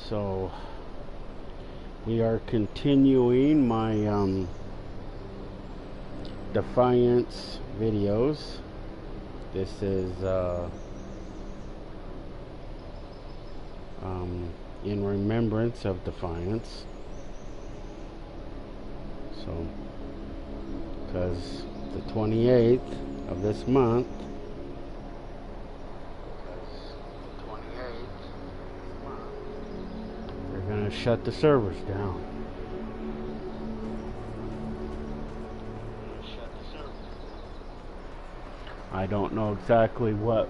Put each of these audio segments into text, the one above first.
So we are continuing my Defiance videos. This is in remembrance of Defiance. So, because the 28th of this month, they're gonna shut the servers down. I don't know exactly what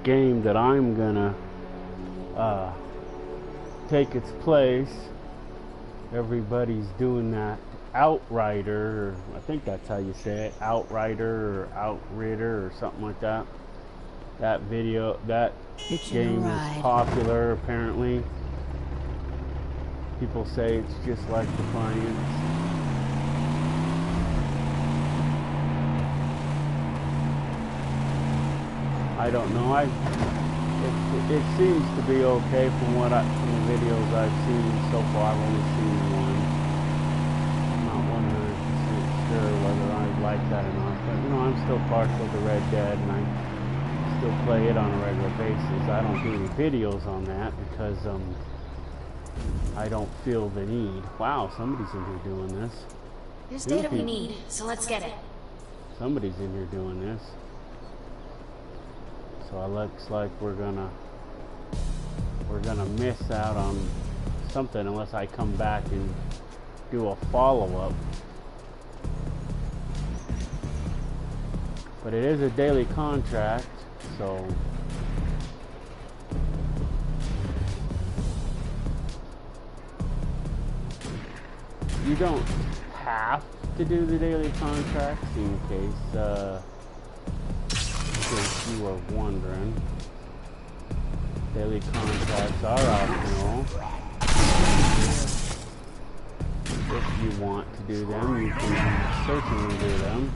game that I'm gonna take its place. Everybody's doing that Outrider, or I think that's how you say it, Outrider or Outrider or something like that. That video, that game is popular apparently. People say it's just like Defiance. I don't know. It seems to be okay from from the videos I've seen so far. I've only seen one. I'm not 100% sure whether I like that or not. But you know, I'm still partial to Red Dead, and I still play it on a regular basis. I don't do any videos on that because I don't feel the need. Wow, somebody's in here doing this. There's data we need, so let's get it. Somebody's in here doing this. So it looks like we're gonna miss out on something unless I come back and do a follow-up. But it is a daily contract, so you don't have to do the daily contracts in case you were wondering. Daily contracts are optional. If you want to do them, you can certainly do them.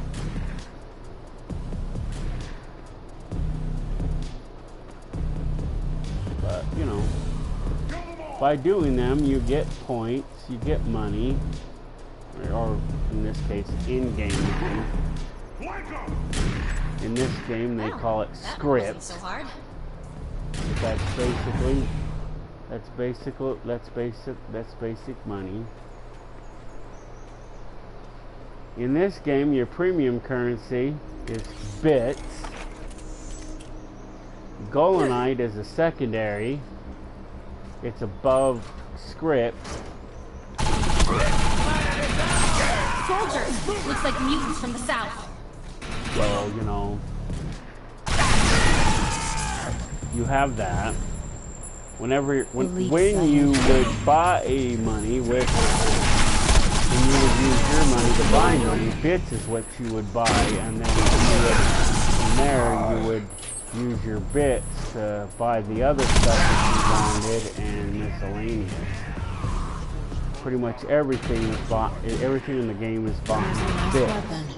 But, you know, by doing them, you get points, you get money, or in this case, in-game money. In this game, they call it script. So hard. That's basic money. In this game, your premium currency is bits. Golanite is a secondary. It's above script. Soldiers! Looks like mutants from the south. So, you know, you have that. When you would buy money when you would use your money to buy money, bits is what you would buy, and then from there you would use your bits to buy the other stuff that you wanted and miscellaneous. Pretty much everything is bought. Everything in the game is bought with bits.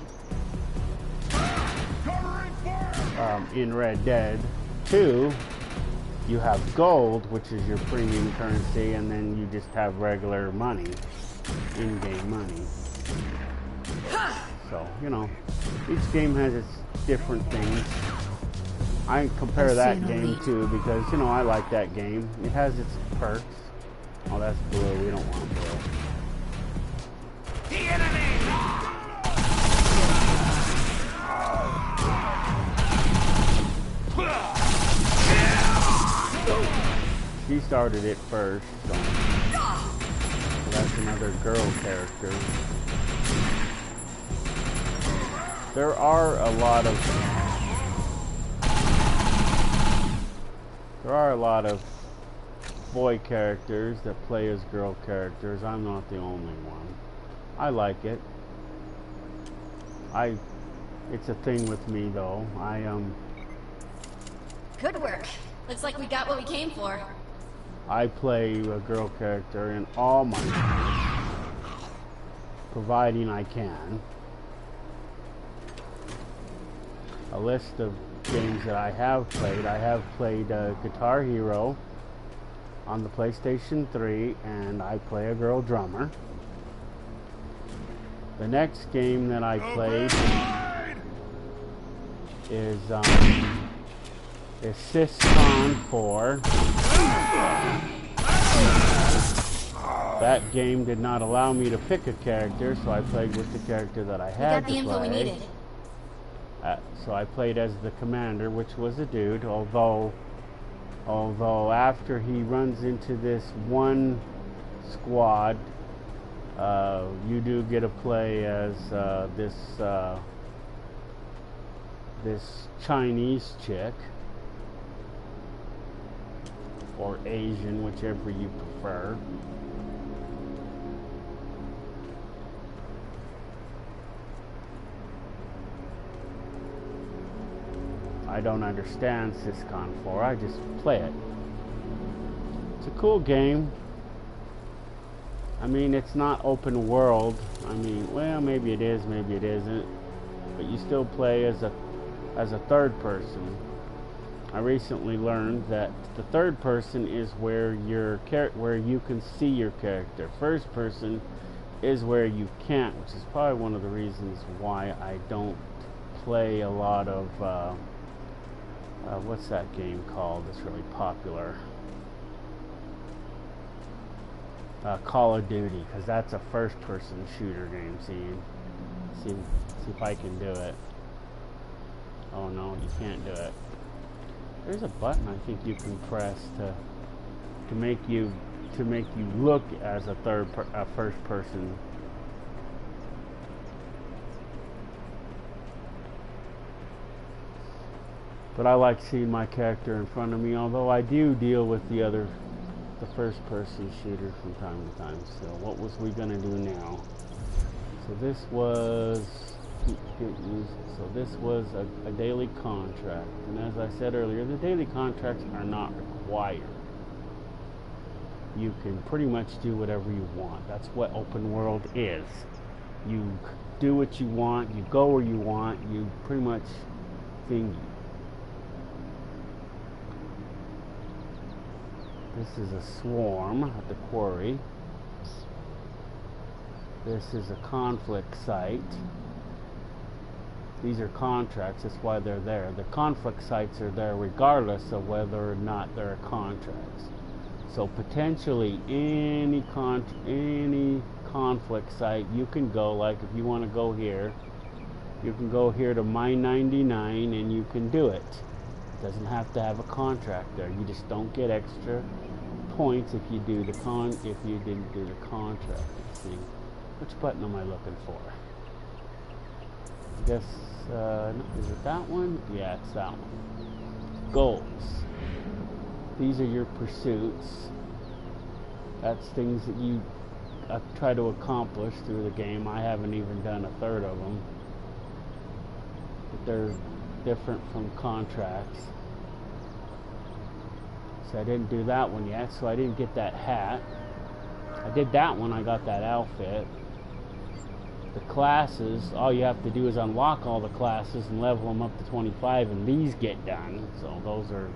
In Red Dead 2, you have gold, which is your premium currency, and then you just have regular money, in-game money. So, you know, each game has its different things. I compare that game too because, you know, I like that game. It has its perks. Oh, that's blue. We don't want blue. The enemy! She started it first, so that's another girl character. There are a lot of boy characters that play as girl characters. I'm not the only one. I like it. It's a thing with me though. Good work. Looks like we got what we came for. I play a girl character in all my games, providing I can. A list of games that I have played. I have played Guitar Hero. on the PlayStation 3, and I play a girl drummer. The next game that I played is Syscon 4. That game did not allow me to pick a character, so I played with the character that I had to play. We got the info we needed. So I played as the commander, which was a dude, although after he runs into this one squad, you do get to play as this Chinese chick, or Asian, whichever you prefer. I don't understand Syscon 4, I just play it. It's a cool game. I mean, it's not open world. I mean, well, maybe it is, maybe it isn't. But you still play as a third person. I recently learned that the third person is where where you can see your character. First person is where you can't, which is probably one of the reasons why I don't play a lot of what's that game called that's really popular? Call of Duty, because that's a first-person shooter game. See if I can do it. Oh no, you can't do it. There's a button I think you can press to make you look as a first person. But I like seeing my character in front of me, although I do deal with the first person shooter from time to time. So what was we gonna do now? So this was a daily contract, and as I said earlier, the daily contracts are not required. You can pretty much do whatever you want. That's what open world is. You do what you want, you go where you want, you pretty much thingy. This is a swarm at the quarry. This is a conflict site. These are contracts, that's why they're there. The conflict sites are there regardless of whether or not there are contracts. So potentially any conflict site you can go, like if you want to go here, you can go here to Mine 99 and you can do it. It doesn't have to have a contract there. You just don't get extra points if you didn't do the contract. Let's see. Which button am I looking for? I guess is it that one? Yeah, it's that one. Goals. These are your pursuits. That's things that you try to accomplish through the game. I haven't even done a third of them. But they're different from contracts. So I didn't do that one yet, so I didn't get that hat. I did that one, I got that outfit. The classes, all you have to do is unlock all the classes and level them up to 25, and these get done. So those are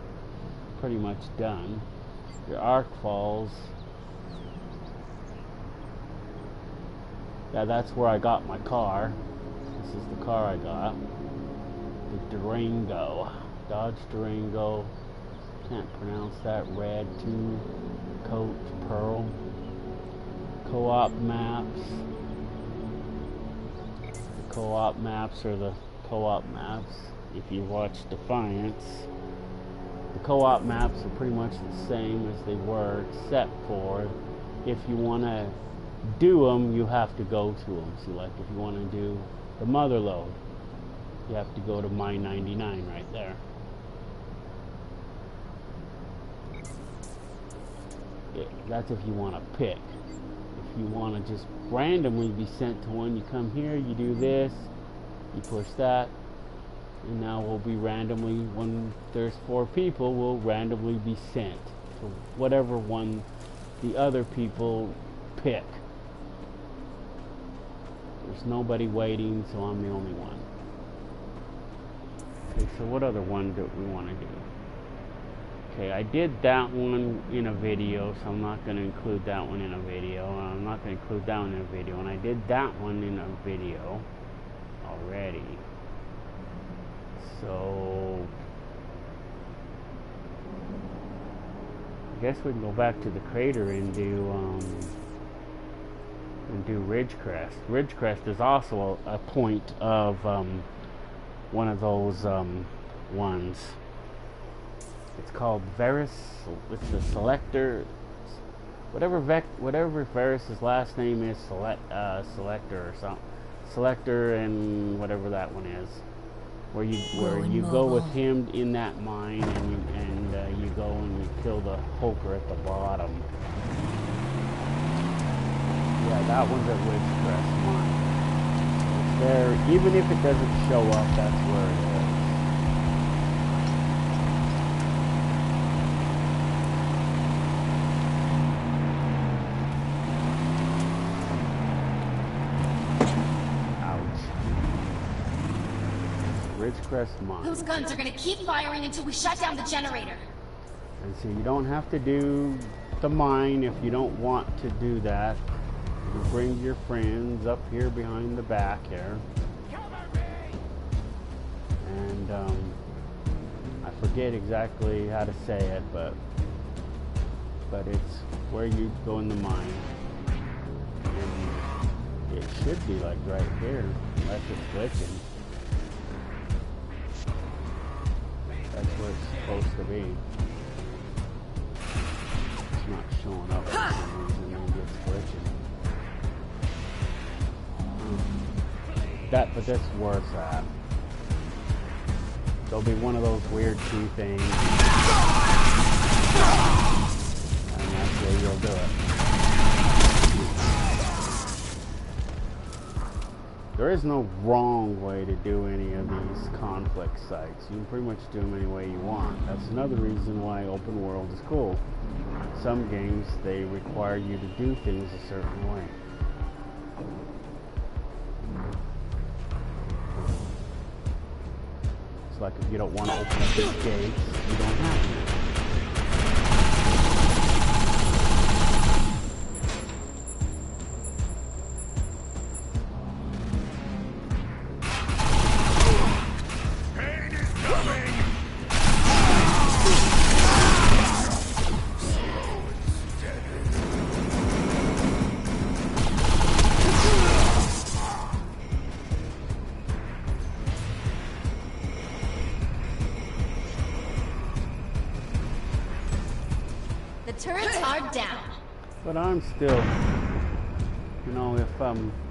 pretty much done. Your arc falls. Yeah, that's where I got my car. This is the car I got. The Durango. Dodge Durango. Can't pronounce that. Red 2 coat pearl. Co-op maps. The co-op maps are the co-op maps. If you watch Defiance, the co-op maps are pretty much the same as they were, except for if you want to do them, you have to go to them. So like if you want to do the mother load, you have to go to Mine 99 right there. That's if you want to pick. If you want to just randomly be sent to one, you come here, you do this, you push that, and now we'll be randomly, when there's 4 people, we'll randomly be sent to whatever one the other people pick. There's nobody waiting, so I'm the only one. Okay, so what other one do we want to do? Okay, I did that one in a video, so I'm not going to include that one in a video. I'm not going to include that one in a video, and I did that one in a video already. So I guess we can go back to the crater and do Ridgecrest. Ridgecrest is also a point of one of those ones. It's called Varus. It's the Selector. Whatever Varus's last name is, Selector or something. Selector and whatever that one is. Where you go with him in that mine and you go and you kill the Hulker at the bottom. Yeah, that one's at Ridgecrest Mine. It's there, even if it doesn't show up, that's where it is. Ridgecrest Mine. Those guns are gonna keep firing until we shut down the generator. And so you don't have to do the mine if you don't want to do that. You bring your friends up here behind the back here. And I forget exactly how to say it, but it's where you go in the mine. And it should be like right here, unless it's glitching. That's where it's supposed to be. It's not showing up for some reason, maybe it's glitching. But that's where it's at. There'll be one of those weird key things. And that's where you'll do it. There is no wrong way to do any of these conflict sites. You can pretty much do them any way you want. That's another reason why open world is cool. Some games, they require you to do things a certain way. It's like if you don't want to open up these gates, you don't have to. Turrets are down. But I'm still, you know, if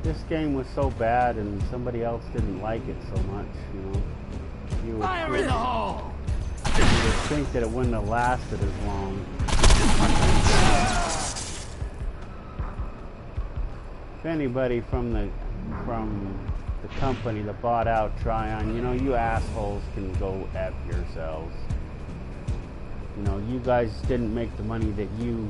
this game was so bad and somebody else didn't like it so much, you know, you would in the hole! You would think that it wouldn't have lasted as long. If anybody from the company that bought out Tryon, you know, you assholes can go F yourselves. You know, you guys didn't make the money that you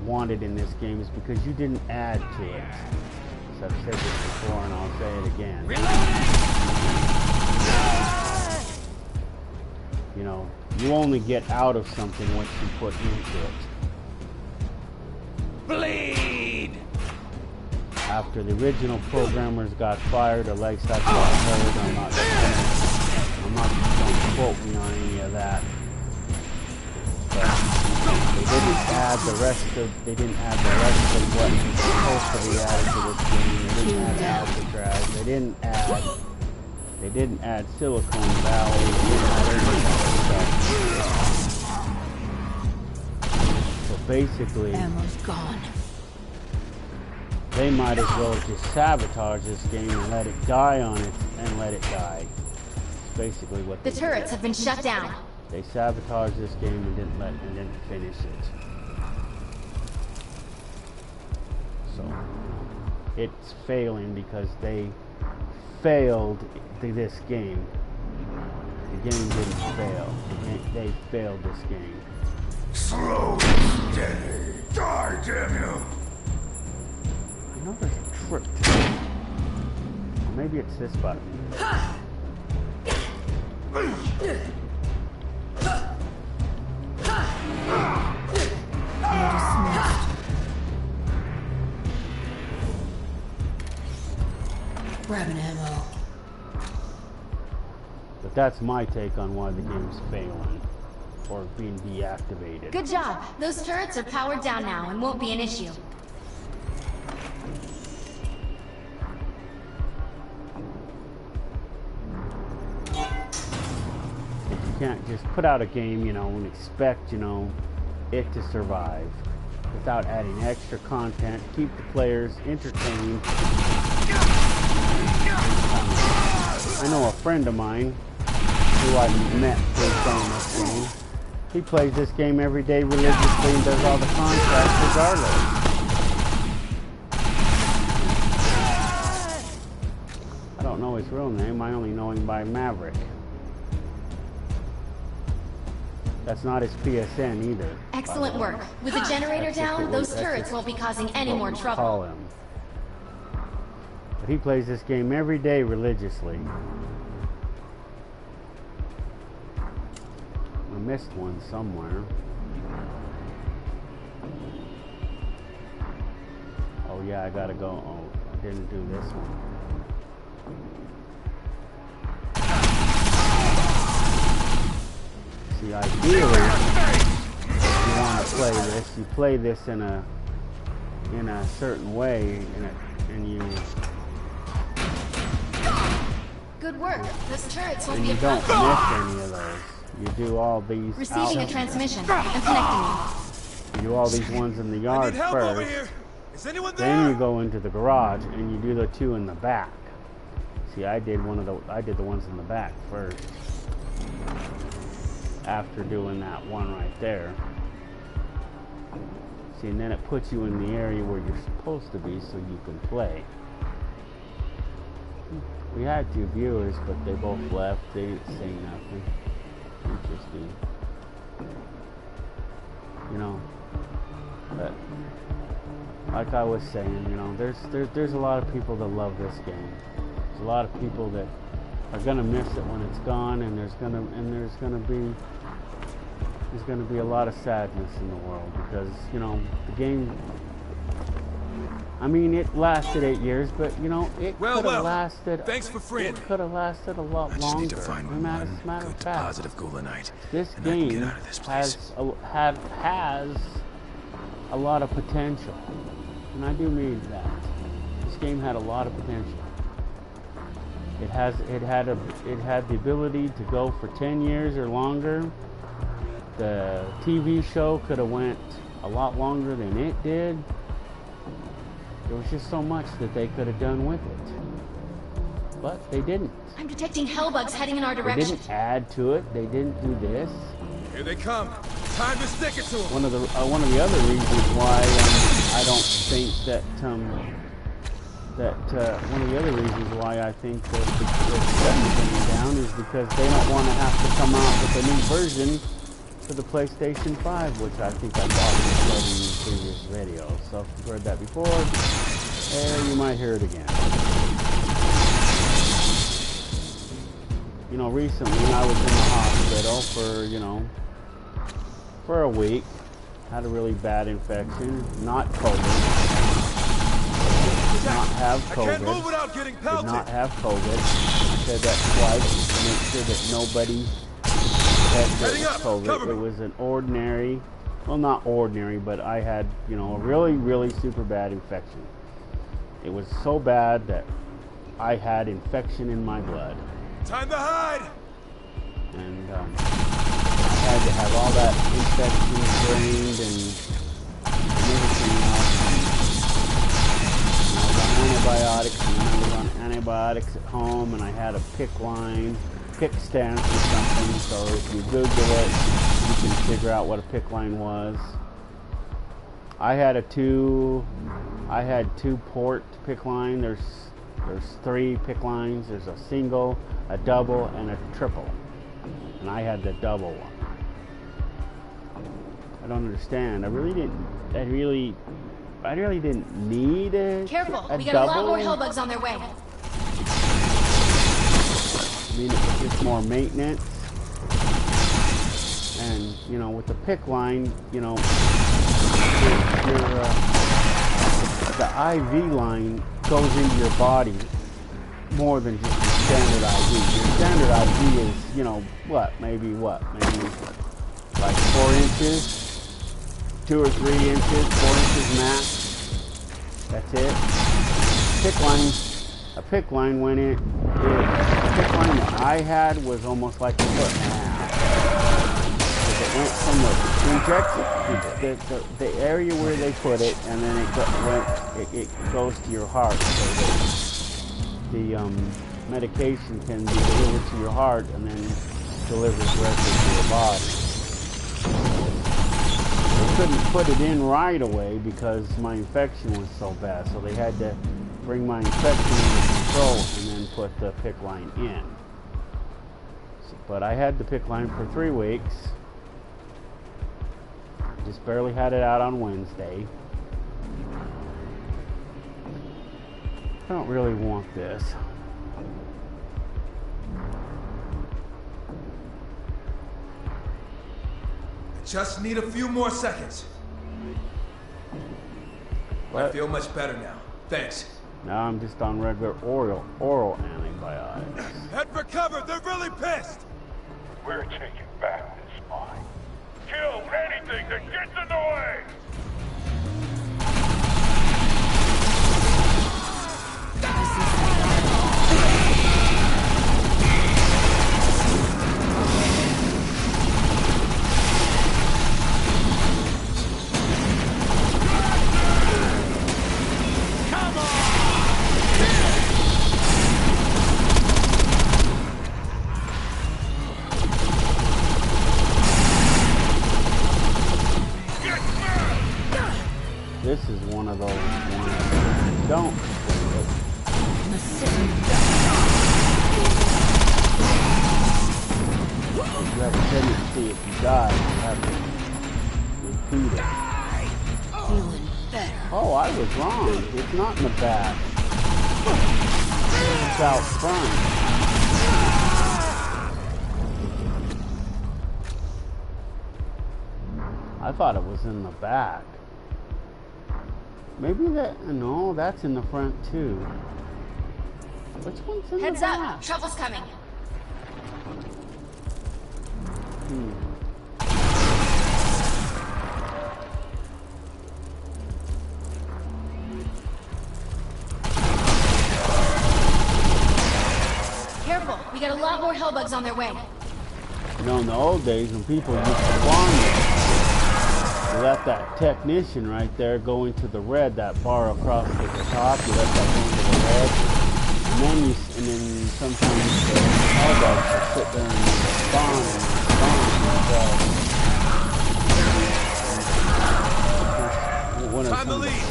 wanted in this game is because you didn't add to it. So I've said this before and I'll say it again. You know, you only get out of something what you put into it. Bleed! After the original programmers got fired, or at least that's what I heard, I'm not going to quote me on any of that. But they didn't add the rest of what was supposed to be added to this game. They didn't add Alcatraz. They didn't add Silicon Valley. They didn't add any of that stuff. So basically, Ammo's gone. they might as well just sabotage this game and let it die on it and let it die. Basically what the turrets have been shut down. They sabotaged this game and didn't finish it. So it's failing because they failed this game. The game didn't fail. They failed this game. Slow and steady. Die, damn you! I know there's a trick to it. Or maybe it's this button. Grabbing ammo. But that's my take on why the game's failing or being deactivated. Good job. Those turrets are powered down now and won't be an issue. You can't just put out a game, you know, and expect, you know, it to survive without adding extra content, keep the players entertained. I know a friend of mine who I met through playing this game. He plays this game every day religiously and does all the contracts regardless. I don't know his real name, I only know him by Maverick. That's not his PSN either. Excellent work. With the generator down, those turrets won't be causing any more trouble. Call him. But he plays this game every day religiously. I missed one somewhere. Oh yeah, I gotta go. Oh, I didn't do this one. See, ideally, if you want to play this, you play this in a certain way, and you. Good work. Those turrets won't And be you a don't problem. miss any of those. You do all these. Receiving a transmission. I'm connecting You do all these ones in the yard Help over first. here. Is anyone there? Then you go into the garage and you do the two in the back. See, I did the ones in the back first. After doing that one right there. See, and then it puts you in the area where you're supposed to be so you can play. We had 2 viewers, but they both left. They didn't say nothing. Interesting. You know, but like I was saying, you know, there's a lot of people that love this game. There's a lot of people that are gonna miss it when it's gone, and there's gonna be a lot of sadness in the world because, you know, the game. I mean, it lasted 8 years, but you know, it could have lasted. Thanks for freeing me. It could have lasted a lot I just longer. need to find No matter one good of fact, deposit of Gulanite, this and I can game get out of this place. has a lot of potential, and I do mean that. This game had a lot of potential. It had the ability to go for 10 years or longer. The TV show could have went a lot longer than it did. There was just so much that they could have done with it, but they didn't. I'm detecting hellbugs heading in our They direction. didn't add to it. They didn't do this. Here they come. Time to stick it to them. One of the other reasons why I don't think that one of the other reasons why I think they're shutting things down is because they don't want to have to come out with a new version for the PlayStation 5, which I think I probably said in the previous video. So if you've heard that before, you might hear it again. You know, recently I was in the hospital for a week. Had a really bad infection, not COVID. Did not have COVID. I can't move without getting Did pelted. not have COVID. I said that twice to make sure that nobody had COVID. It was an ordinary, well, not ordinary, but I had, you know, a really, really super bad infection. It was so bad that I had infection in my blood. Time to hide. And I had to have all that infection drained and everything else. And I was on antibiotics, and then I was on antibiotics at home, and I had a pick stance or something. So if you Google it, you can figure out what a pick line was. I had two port pick line. There's 3 pick lines. There's a single, a double, and a triple. And I had the double one. I don't understand. I really didn't need a Careful, a we got double. a lot more hellbugs on their way. I mean, it's just more maintenance. And, you know, with the pick line, you know, the IV line goes into your body more than just your standard IV. Your standard IV is, you know, maybe like 4 inches, 2 or 3 inches, 4 inches max. That's it. A pick line when a pick line that I had was almost like a foot and a half. It went from the injection, the area where they put it, and then it goes to your heart. So the medication can be delivered to your heart and then delivered directly to your body. They couldn't put it in right away because my infection was so bad, so they had to bring my infection under control and then put the pick line in. But I had the pick line for 3 weeks. Just barely had it out on Wednesday. I don't really want this. Just need a few more seconds. What? I feel much better now. Thanks. Now I'm just on regular oral antibiotics. Head for cover! They're really pissed! We're taking back this mine. Kill anything that gets in the way! This is one of those ones. Don't. You have a tendency if you die, you have to repeat it. Feeling better. Oh, I was wrong. It's not in the back. It's out front. I thought it was in the back. Maybe no, that's in the front too. Which one's in Heads the up! back? Trouble's coming. Careful! We got a lot more hellbugs on their way. You know, in the old days when people used to farm, you let that technician right there go into the red, that bar across the top, you let that go into the red, and then sometimes the hellbugs will sit there and spawn themselves. One of Time to some leave!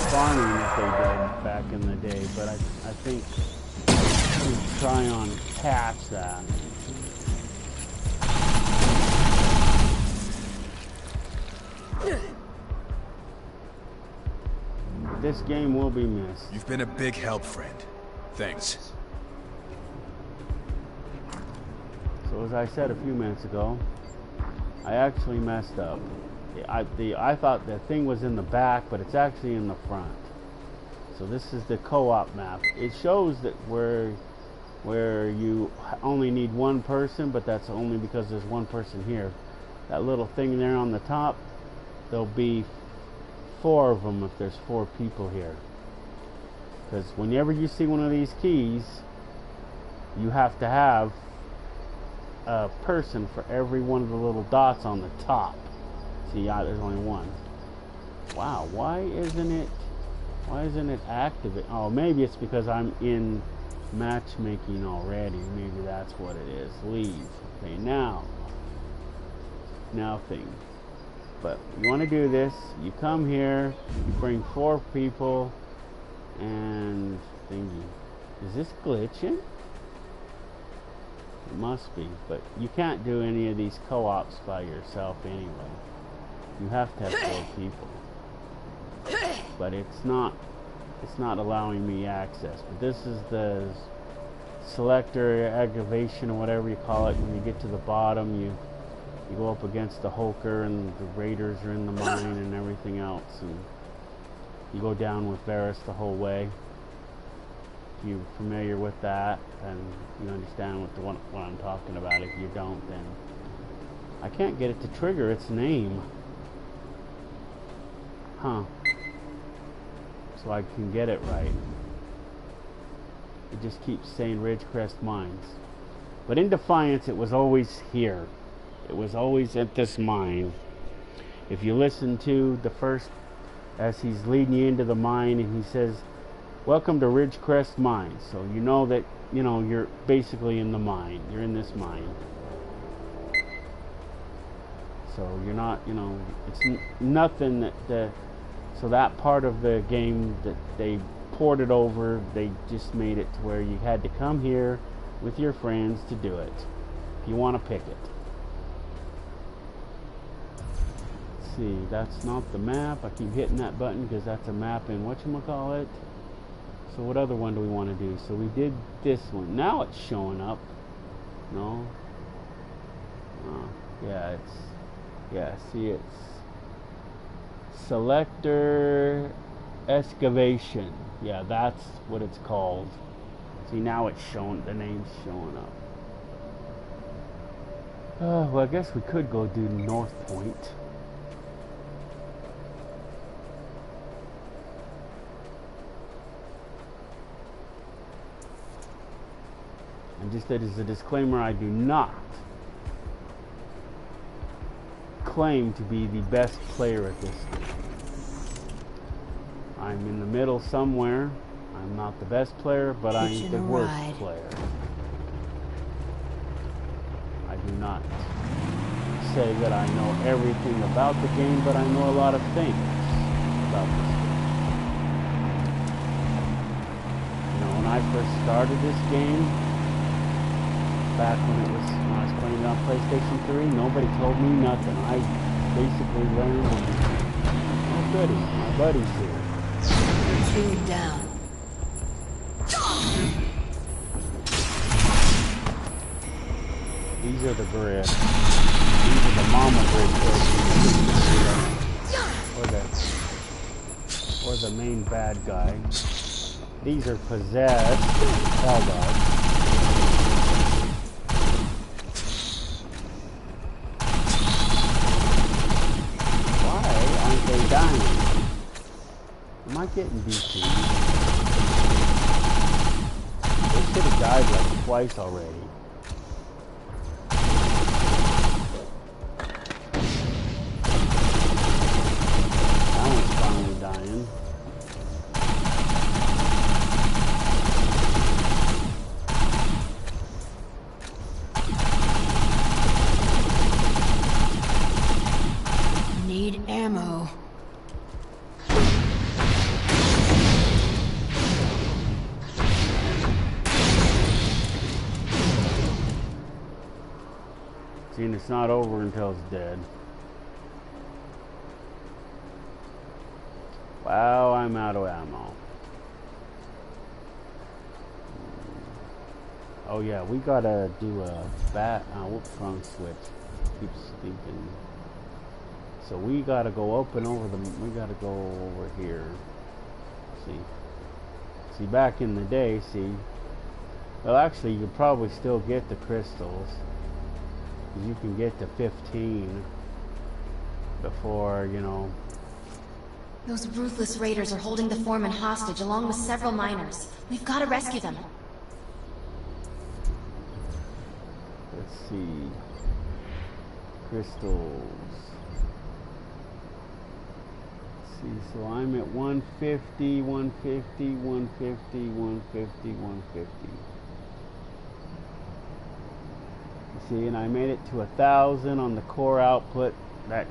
farming that they did back in the day, but I think we try on patch that. This game will be missed. You've been a big help, friend. Thanks. So as I said a few minutes ago, I actually messed up. I thought the thing was in the back, but it's actually in the front. So this is the co-op map. It shows that where you only need one person, but that's only because there's one person here. That little thing there on the top, there'll be 4 of them if there's 4 people here. Because whenever you see one of these keys, you have to have a person for every one of the little dots on the top. See, there's only one. Wow, why isn't it active? Oh, maybe it's because I'm in matchmaking already. Maybe that's what it is. Leave. Okay, now thing. But you want to do this, you come here, you bring 4 people, and thingy. Is this glitching? It must be, but you can't do any of these co-ops by yourself anyway. You have to have 4 people. But it's not allowing me access. But this is the selector aggravation or whatever you call it. When you get to the bottom, you go up against the Hulker, and the Raiders are in the mine and everything else, and you go down with Varys the whole way. If you're familiar with that, and you understand what I'm talking about. If you don't, then I can't get it to trigger its name. Huh. So I can get it right. It just keeps saying Ridgecrest Mines. But in Defiance, it was always here. It was always at this mine. If you listen to the first, as he's leading you into the mine, and he says, "Welcome to Ridgecrest Mines." So you know that, you know, you're basically in the mine. You're in this mine. So you're not, you know, it's nothing that, so that part of the game that they ported over, they just made it to where you had to come here with your friends to do it, if you want to pick it. Let's see, that's not the map. I keep hitting that button because that's a map in whatchamacallit. So what other one do we want to do? So we did this one. Now it's showing up. No? Yeah, it's... Yeah, see, it's... Selector Excavation. Yeah, that's what it's called. See, now it's showing... The name's showing up. Well, I guess we could go do North Point. And just as a disclaimer, I do not claim to be the best player at this game. I'm in the middle somewhere. I'm not the best player, but I'm the worst player. I do not say that I know everything about the game, but I know a lot of things about this game. You know, when I first started this game, back when I was playing it on PlayStation 3, nobody told me nothing. I basically learned, oh goody, my buddy's here. Two down. These are the bread. These are the mama bread or the main bad guy. These are possessed hell dogs. Dying. Am I getting BT? They should have died like twice already. That one's finally dying. Need ammo. See, and it's not over until it's dead. Wow, I'm out of ammo. Oh yeah, we gotta do a front switch. Keeps thinking. So we gotta go open over the. We gotta go over here. See, back in the day, see. Well, actually, you could probably still get the crystals. You can get to 15 before, you know. Those ruthless raiders are holding the foreman hostage along with several miners. We've got to rescue them. Let's see. Crystals. Let's see, so I'm at 150, 150, 150, 150, 150. See, and I made it to 1,000 on the core output. That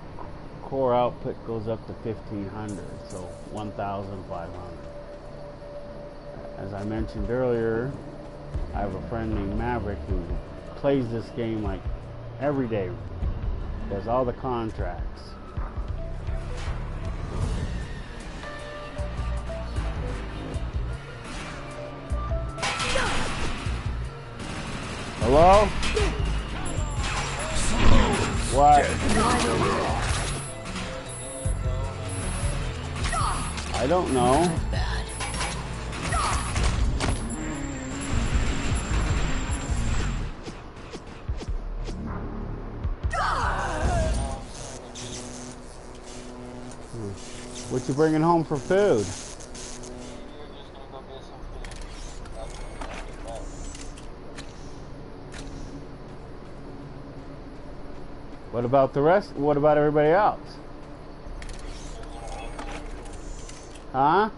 core output goes up to 1,500, so 1,500. As I mentioned earlier, I have a friend named Maverick who plays this game like every day. Does all the contracts. Hello? What? I don't know. What you bringing home for food? What about the rest? What about everybody else? Huh?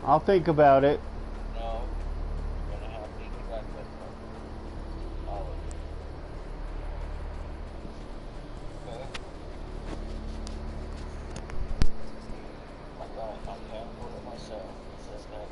I'll think about it. No, you're gonna have to get back with Olive. Okay? I can't order myself. It says that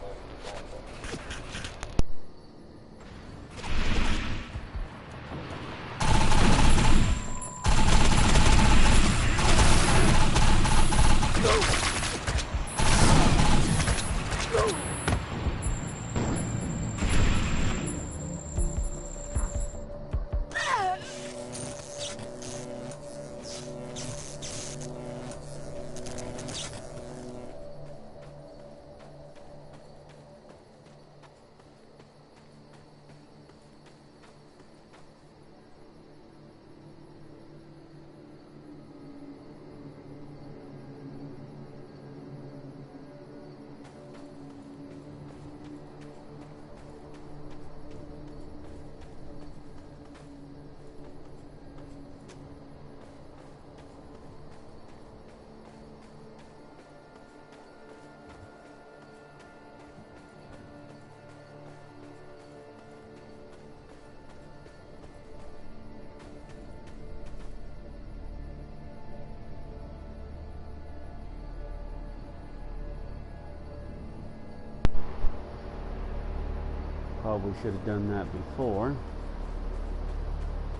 Probably should have done that before.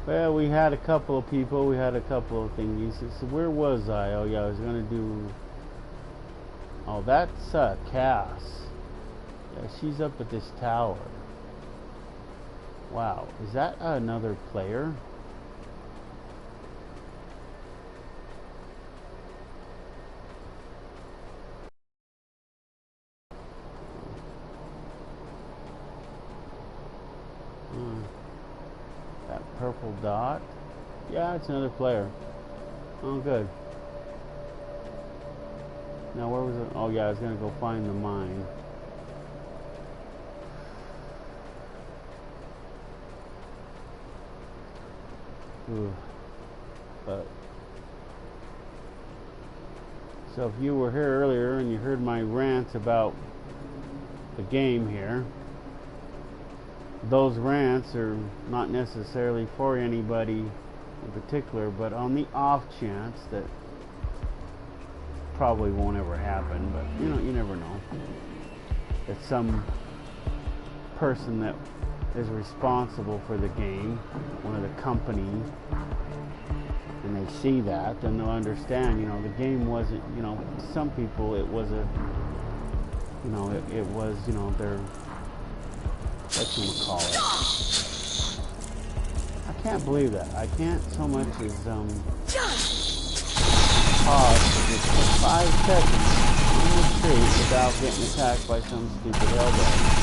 Well, we had a couple of people. We had a couple of thingies. So where was I? Oh yeah, I was gonna do. Oh, that's Cass. Yeah, she's up at this tower. Wow, is that another player? That purple dot. Yeah, it's another player. Oh, good. Now, where was it? Oh, yeah, I was gonna go find the mine. Ooh. But so if you were here earlier and you heard my rants about the game here, those rants are not necessarily for anybody in particular, but on the off chance that probably won't ever happen, but you know, you never know, that some person that is responsible for the game, one of the company, and they see that, then they'll understand, you know, the game wasn't, you know, some people it was a, you know, it was, you know, their, whatchamacallit. I can't believe that. I can't so much as pause for just 5 seconds in the street without getting attacked by some stupid hellboy.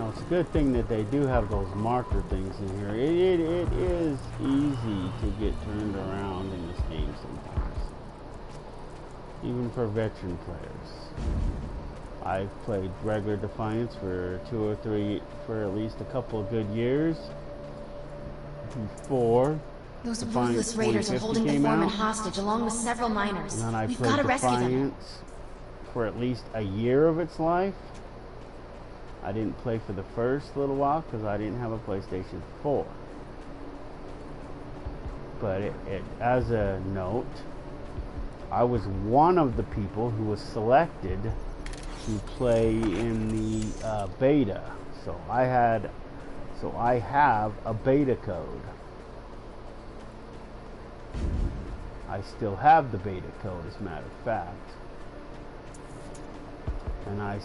It's a good thing that they do have those marker things in here. It is easy to get turned around in this game sometimes, even for veteran players. I've played regular Defiance for 2 or 3, for at least a couple of good years before Those Defiance ruthless raiders are 2050 holding the came foreman out. hostage along with several miners. And then I We've played got to rescue them. Defiance for at least a year of its life. I didn't play for the first little while because I didn't have a PlayStation 4. But as a note, I was one of the people who was selected to play in the beta. So I have a beta code. I still have the beta code, as a matter of fact. And I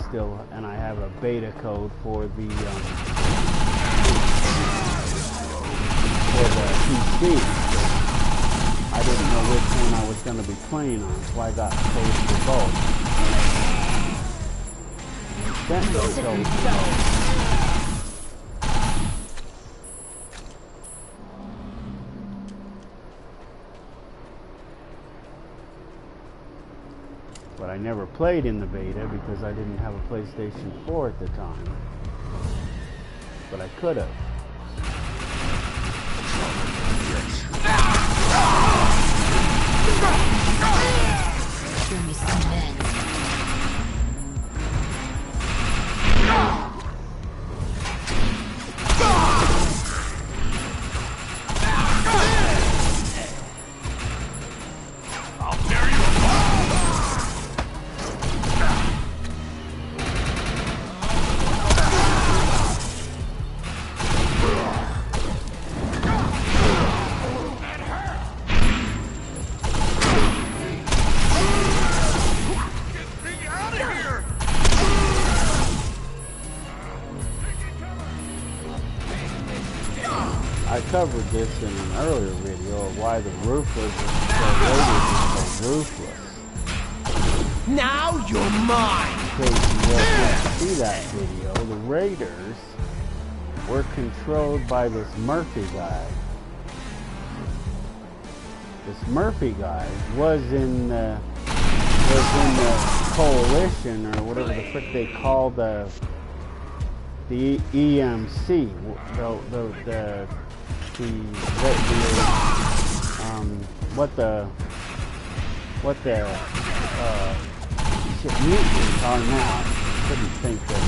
have a beta code for the PC. I didn't know which one I was going to be playing on, so I got codes for both. Sent those codes for both. But I never played in the beta because I didn't have a PlayStation 4 at the time. But I could have. Give me some men. I covered this in an earlier video of why the Raiders are so ruthless. Now you're mine! In case you didn't see that video, the Raiders were controlled by this Murphy guy. This Murphy guy was in the coalition, or whatever the frick they call the EMC, mutants are now. Couldn't think of it.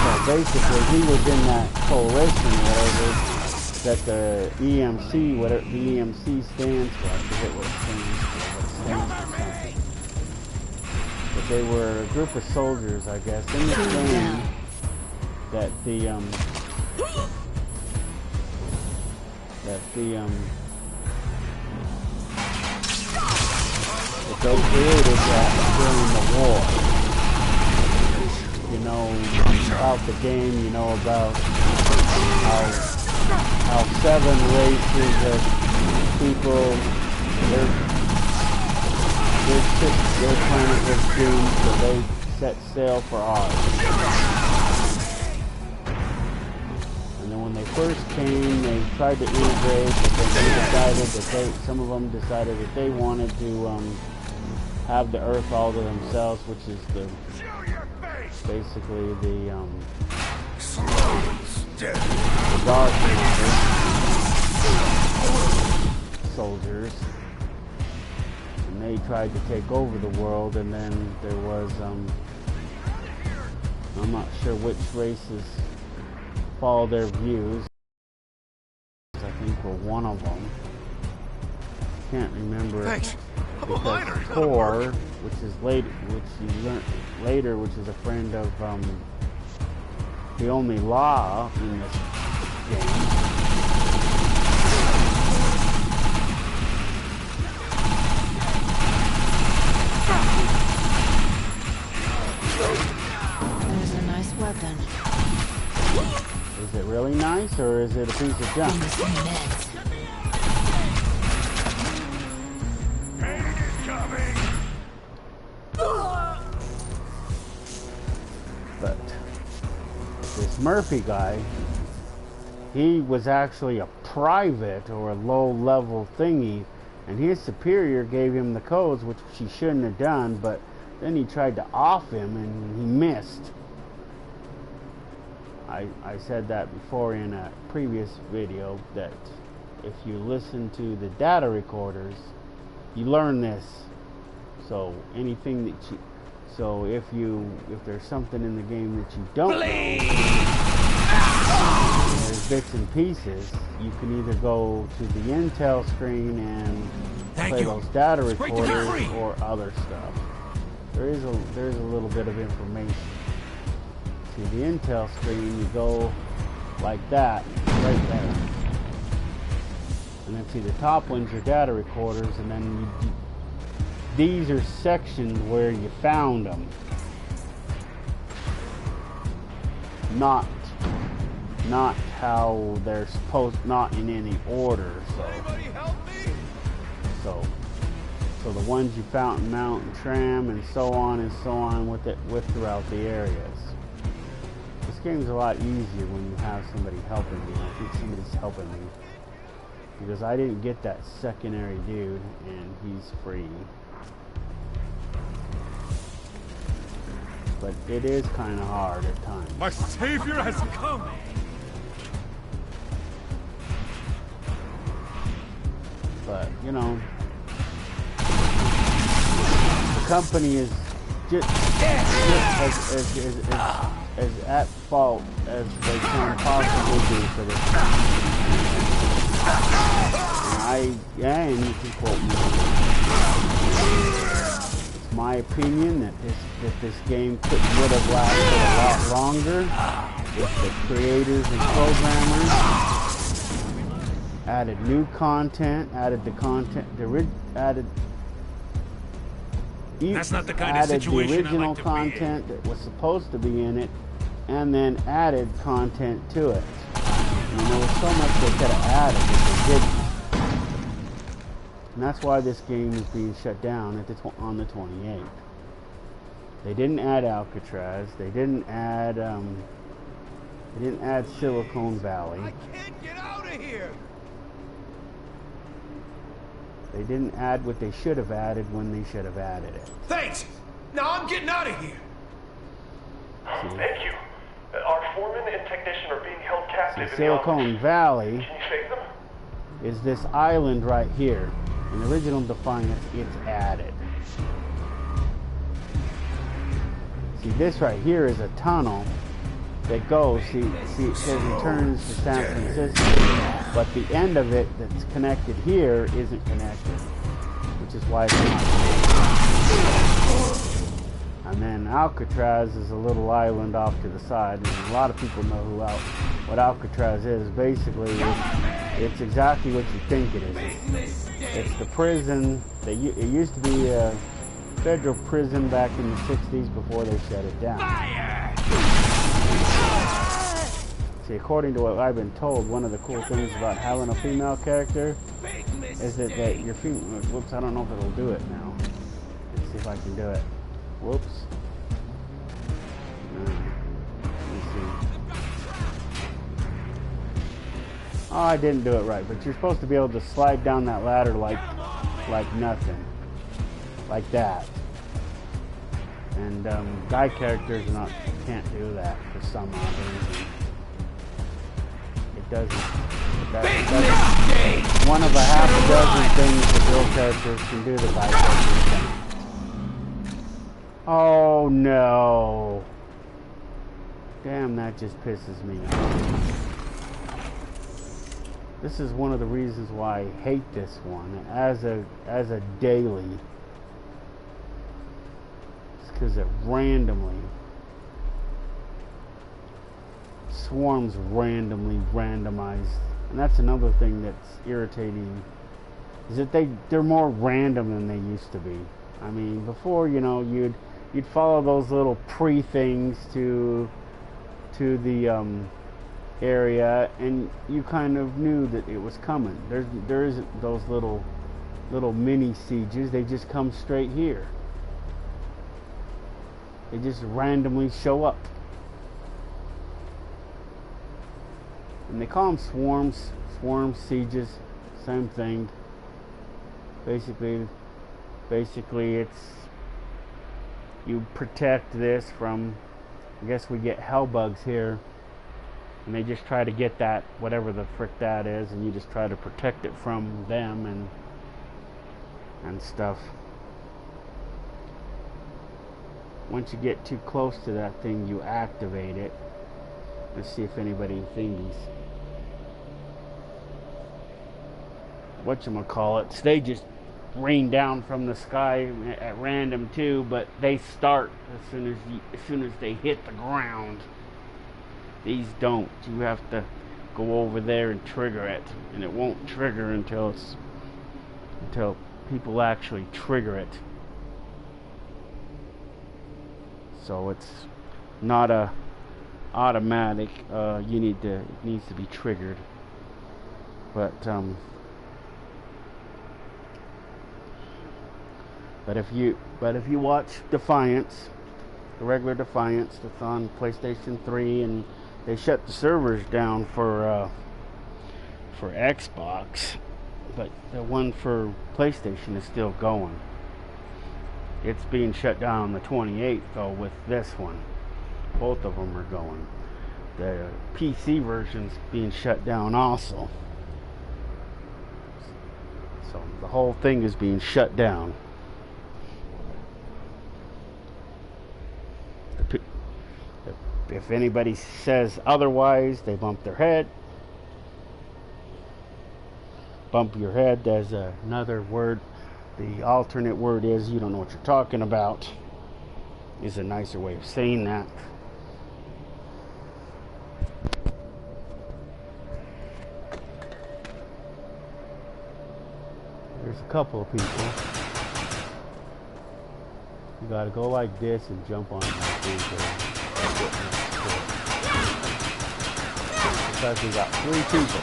So basically, he was in that coalition, whatever, that the EMC, whatever the EMC stands for. I forget what it stands for something. But they were a group of soldiers, I guess, in the game that they created that during the war. You know about the game, you know about how 7 races of people, their planet was doomed, so they set sail for ours. And then when they first came, they tried to integrate, but then some of them decided that they wanted to have the Earth all to themselves, which is basically the Dark Matter soldiers. And they tried to take over the world, and then there was I'm not sure which races followed their views. I think we're one of them. Can't remember. Thanks. Because Core, which is later, which you learned later, which is a friend of the only law in this game. There's a nice weapon. Is it really nice, or is it a piece of junk? Give me some meds. But this Murphy guy, he was actually a private or a low-level thingy, and his superior gave him the codes, which she shouldn't have done, but then he tried to off him and he missed. I said that before in a previous video, that if you listen to the data recorders, you learn this. So anything that you, so if there's something in the game that you don't know, there's bits and pieces, you can either go to the intel screen and play those data recorders or other stuff. There's a little bit of information. To the intel screen, you go like that, right there. And then see the top one's your data recorders, and then these are sections where you found them. Not how they're supposed, not in any order. So the ones you found in Mountain Tram and so on with throughout the areas. This game's a lot easier when you have somebody helping you. I think somebody's helping me because I didn't get that secondary dude, and he's free. But it is kind of hard at times. My savior has come. But you know, the company is just as at fault as they can possibly be for this. And you can quote me. It's my opinion that this game would have lasted a lot longer if the creators and programmers added new content, added the original content that was supposed to be in it, and then added content to it. And there was so much they could have added that they didn't. And that's why this game is being shut down on the 28th. They didn't add Alcatraz. They didn't add Silicon Valley. I can't get out of here. They didn't add what they should have added when they should have added it. Thanks. Now I'm getting out of here. Thank you. Our foreman and technician are being held captive in Silicon Valley Can you save them? is this island right here. In the original Defiance, it's added. See, this right here is a tunnel that goes, see it says it turns to San Francisco, but the end of it that's connected here isn't connected, which is why it's not. And then Alcatraz is a little island off to the side, and a lot of people know what Alcatraz is. Basically, it's exactly what you think it is. It's the prison. It used to be a federal prison back in the 60s before they shut it down. See, according to what I've been told, one of the cool things about having a female character is that your female... Whoops, I don't know if it'll do it now. Let's see if I can do it. Whoops. Let me see. Oh, I didn't do it right, but you're supposed to be able to slide down that ladder like nothing. Like that. And guy characters can't do that for some odd reason. It doesn't. That's one of a half a dozen things that girl characters can do that guy characters can't. Oh no. Damn, that just pisses me off. This is one of the reasons why I hate this one as a daily. It's because it randomly swarms randomly randomized, and that's another thing that's irritating. Is that they're more random than they used to be. I mean, before, you know, you'd follow those little pre-things to the area, and you kind of knew that it was coming. There isn't those little mini sieges. They just come straight here. They just randomly show up, and they call them swarms, sieges, same thing. Basically it's you protect this from, I guess we get hell bugs here. and they just try to get that, whatever the frick that is, and you just try to protect it from them and stuff. Once you get too close to that thing, you activate it. Let's see if anybody thinks whatchamacallits. They just rain down from the sky at random too, but they start as soon as they hit the ground. These don't. You have to go over there and trigger it, and it won't trigger until people actually trigger it. So it's not a automatic. It needs to be triggered. But if you watch Defiance, the regular Defiance that's on PlayStation 3, and they shut the servers down for Xbox, but the one for PlayStation is still going. It's being shut down on the 28th though with this one. Both of them are going. The PC version's being shut down also. So the whole thing is being shut down. If anybody says otherwise, they bump their head. Bump your head, there's another word. The alternate word is you don't know what you're talking about, is a nicer way of saying that. There's a couple of people. You gotta go like this and jump on that thing. Because we got 3 people.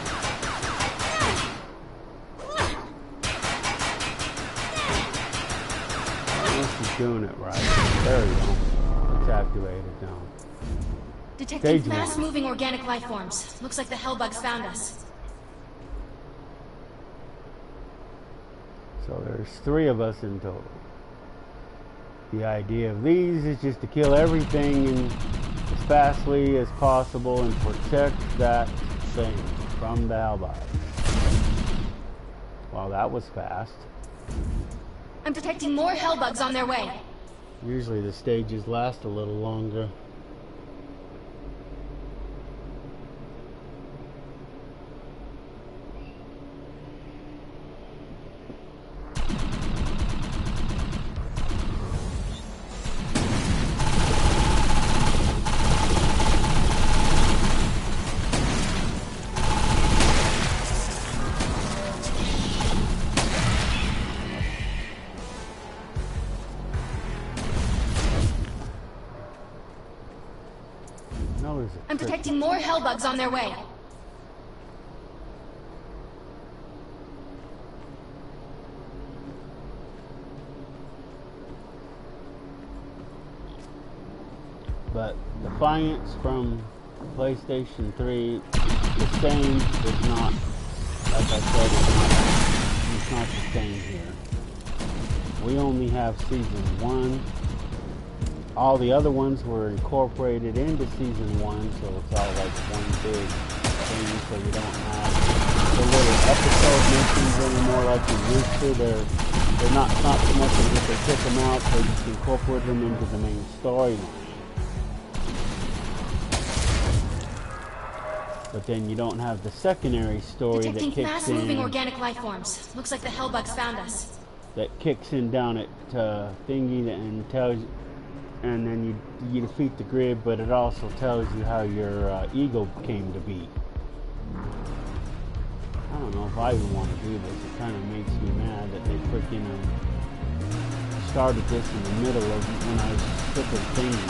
Unless he's doing it right. There we go. It's activated now. Detecting fast-moving organic life forms. Looks like the hellbugs found us. So there's 3 of us in total. The idea of these is just to kill everything as fastly as possible and protect that thing from the hellbugs. Well, that was fast. I'm detecting more hellbugs on their way. Usually the stages last a little longer. I'm detecting more hellbugs on their way. But Defiance from PlayStation 3, the same is not, like I said, it's not the same here. We only have Season 1. All the other ones were incorporated into Season 1, so it's all like one big thing, so you don't have the little episode missions anymore like you used to. They're not so much as if they took them out, they just incorporate them into the main storyline. But then you don't have the secondary story that kicks in. Detecting fast-moving organic life forms. Looks like the hellbugs found us. That kicks in down at thingy and tells you. And then you defeat the grid, but it also tells you how your eagle came to be. I don't know if I even want to do this. It kind of makes me mad that they freaking started this in the middle of when I was sick of thingy.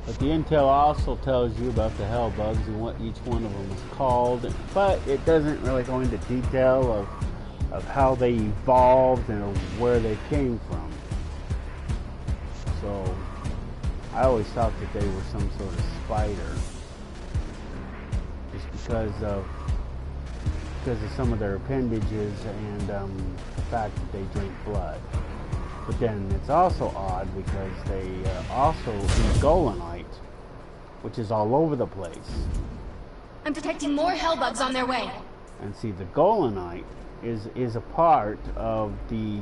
But the intel also tells you about the hell bugs and what each one of them is called, but it doesn't really go into detail of how they evolved and where they came from. So I always thought that they were some sort of spider, just because of some of their appendages and the fact that they drink blood. But then it's also odd because they also eat golanite, which is all over the place. I'm detecting more hellbugs on their way. And see, the golanite is a part of the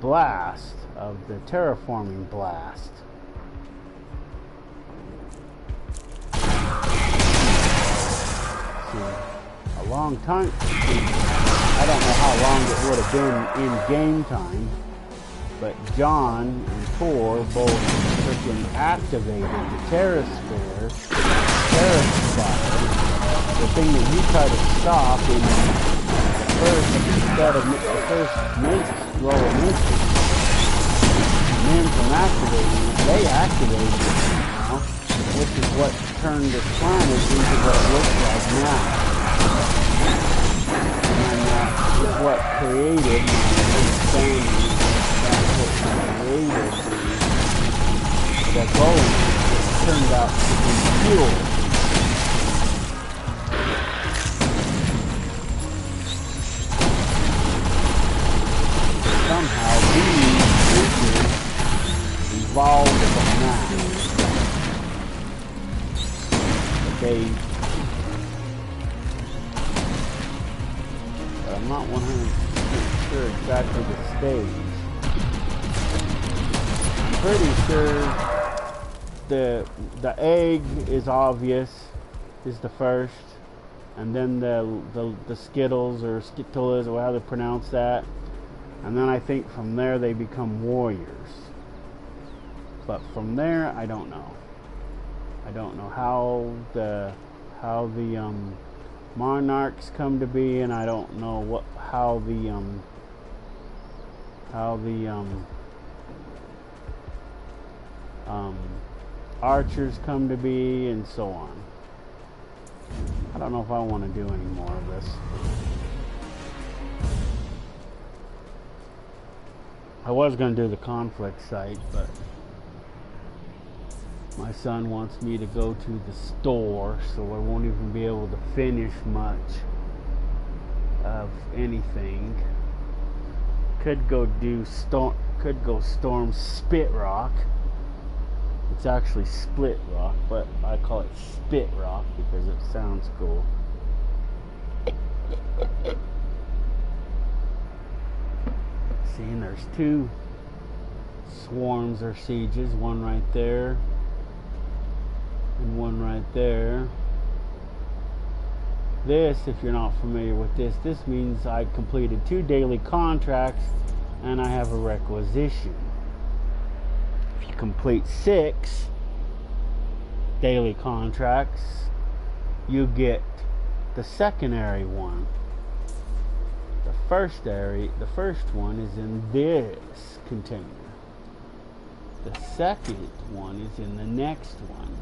blast, of the terraforming blast. See, a long time. I don't know how long it would have been in game time, but John and Thor both freaking activated the Terrasphere, Terraspire, the thing that you try to stop in the first row of missions. And then from activating it, they activated it now, which is what turned this planet into what it looks like now. And that is what created expanding. That's what created the gold that turned out to be fuel. Somehow these creatures evolved from that. But I'm not 100% sure exactly the stage. I'm pretty sure the egg is obvious, is the first, and then the Skittles or Skittulas or how they pronounce that, and then I think from there they become warriors. But from there, I don't know. I don't know how the monarchs come to be, and I don't know how the archers come to be, and so on. I don't know if I want to do any more of this. I was going to do the conflict site, but my son wants me to go to the store, so I won't even be able to finish much of anything. Could go storm Spit Rock. It's actually Split Rock, but I call it Spit Rock because it sounds cool. See, and there's two swarms or sieges, one right there and one right there. This, if you're not familiar with this means I completed 2 daily contracts and I have a requisition. If you complete 6 daily contracts, you get the secondary one. The first one is in this container. The second one is in the next one.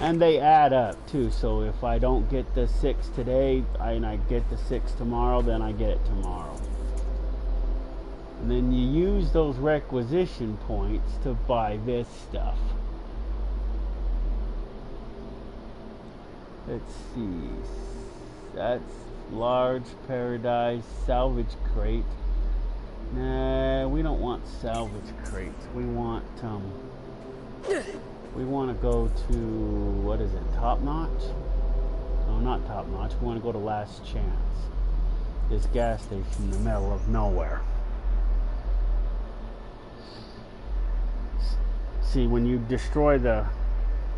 And they add up too, so if I don't get the 6 today and I get the 6 tomorrow, then I get it tomorrow. And then you use those requisition points to buy this stuff. Let's see. That's large paradise salvage crate. Nah, we don't want salvage crates. We want to go to, what is it, Top Notch? No, not Top Notch. We want to go to Last Chance. This gas station in the middle of nowhere. See, when you destroy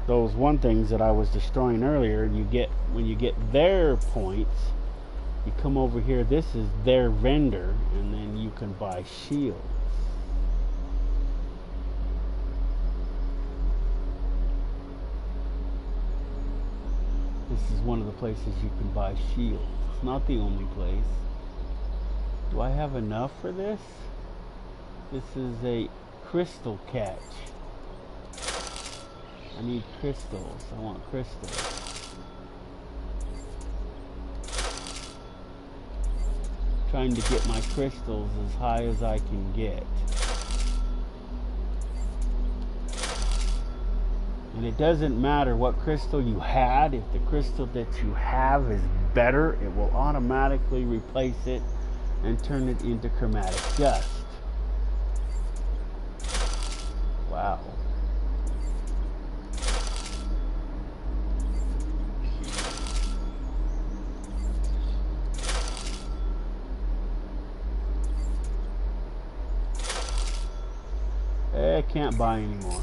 those one things that I was destroying earlier, when you get their points, you come over here. This is their vendor, and then you can buy shields. This is one of the places you can buy shields. It's not the only place. Do I have enough for this? This is a crystal catch. I need crystals. I want crystals. Trying to get my crystals as high as I can get. And it doesn't matter what crystal you had. If the crystal that you have is better, it will automatically replace it and turn it into chromatic dust. Wow. I can't buy anymore.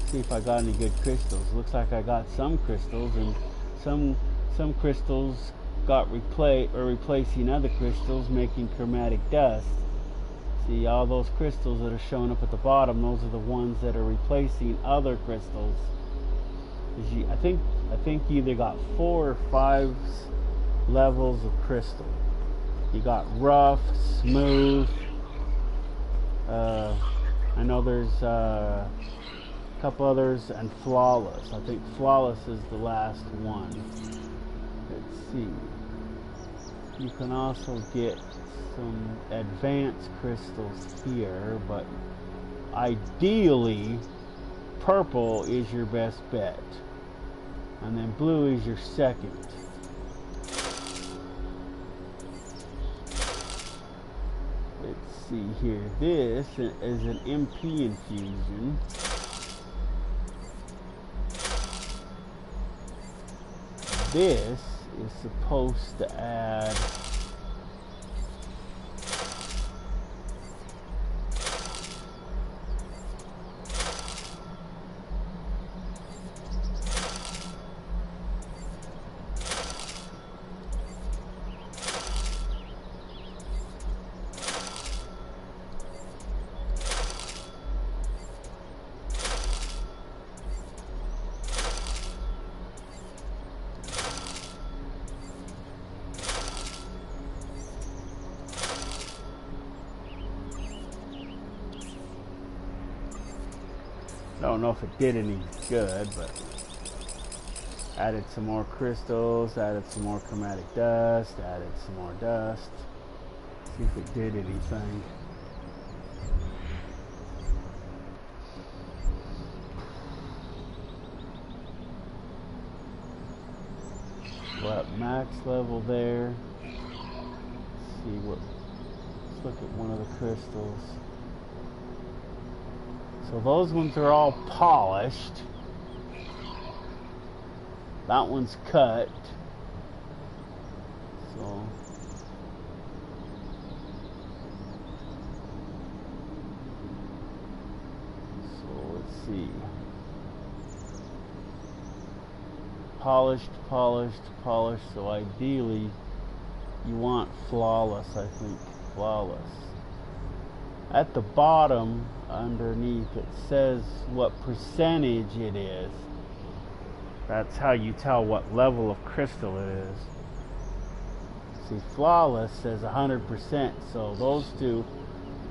See if I got any good crystals. Looks like I got some crystals, and some crystals got replacing other crystals, making chromatic dust. See, all those crystals that are showing up at the bottom, those are the ones that are replacing other crystals. I think you either got 4 or 5 levels of crystal. You got rough, smooth. I know there's a couple others, and flawless. I think flawless is the last one. Let's see. You can also get some advanced crystals here, but ideally purple is your best bet, and then blue is your second. Let's see here. This is an MP infusion. This is supposed to add I don't know if it did any good, but added some more crystals, added some more chromatic dust, added some more dust. See if it did anything. We're at max level there. Let's look at one of the crystals. So those ones are all polished. That one's cut. So let's see. Polished, polished, polished. So ideally you want flawless, I think. Flawless. At the bottom underneath it says what percentage it is. That's how you tell what level of crystal it is. See, flawless says 100%, so those two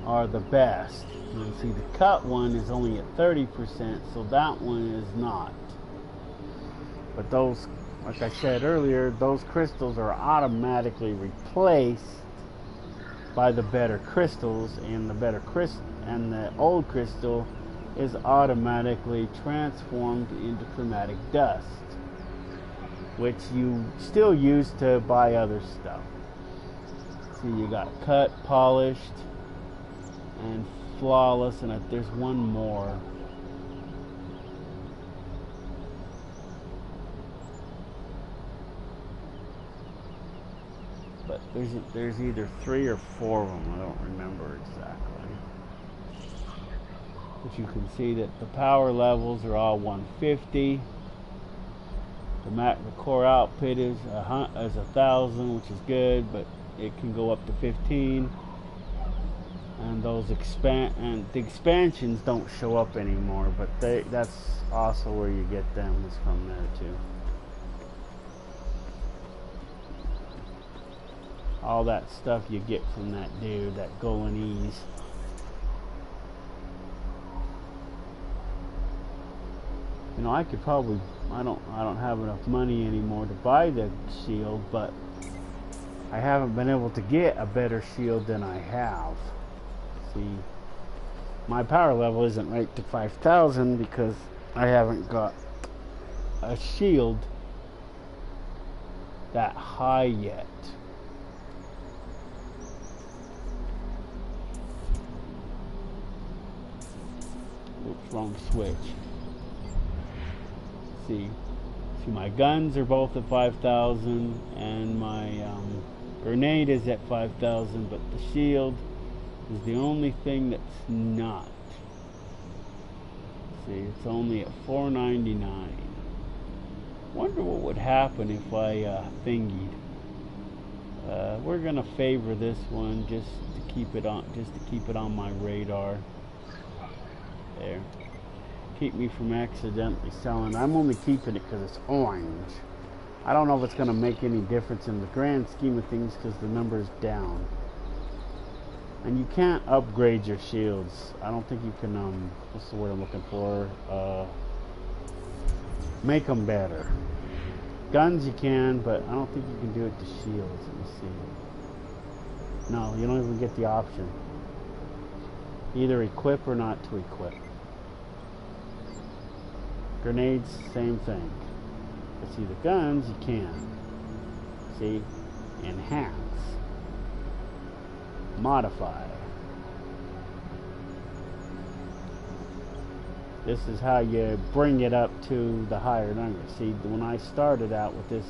are the best. You can see the cut one is only at 30%, so that one is not. But those, like I said earlier, those crystals are automatically replaced by the better crystals, and the old crystal is automatically transformed into chromatic dust, which you still use to buy other stuff. See, you got cut, polished, and flawless, and there's one more. But there's either 3 or 4 of them. I don't remember exactly. But you can see that the power levels are all 150. The core output is 1,000, which is good, but it can go up to 15. And the expansions don't show up anymore, but that's also where you get them, is from there too. All that stuff you get from that dude, that Golanese. You know, I could probably, I don't have enough money anymore to buy the shield, but I haven't been able to get a better shield than I have. See, my power level isn't right to 5,000 because I haven't got a shield that high yet. Oops, wrong switch. See, my guns are both at 5,000 and my grenade is at 5,000, but the shield is the only thing that's not. See, it's only at 499. Wonder what would happen if I thingied. We're gonna favor this one just to keep it on my radar. There. Keep me from accidentally selling. I'm only keeping it because it's orange. I don't know if it's going to make any difference in the grand scheme of things because the number is down. And you can't upgrade your shields. I don't think you can, what's the word I'm looking for? Make them better. Guns you can, but I don't think you can do it to shields. Let me see. No, you don't even get the option. Either equip or not to equip. Grenades, same thing. But see, the guns, you can. See? Enhance. Modify. This is how you bring it up to the higher number. See, when I started out with this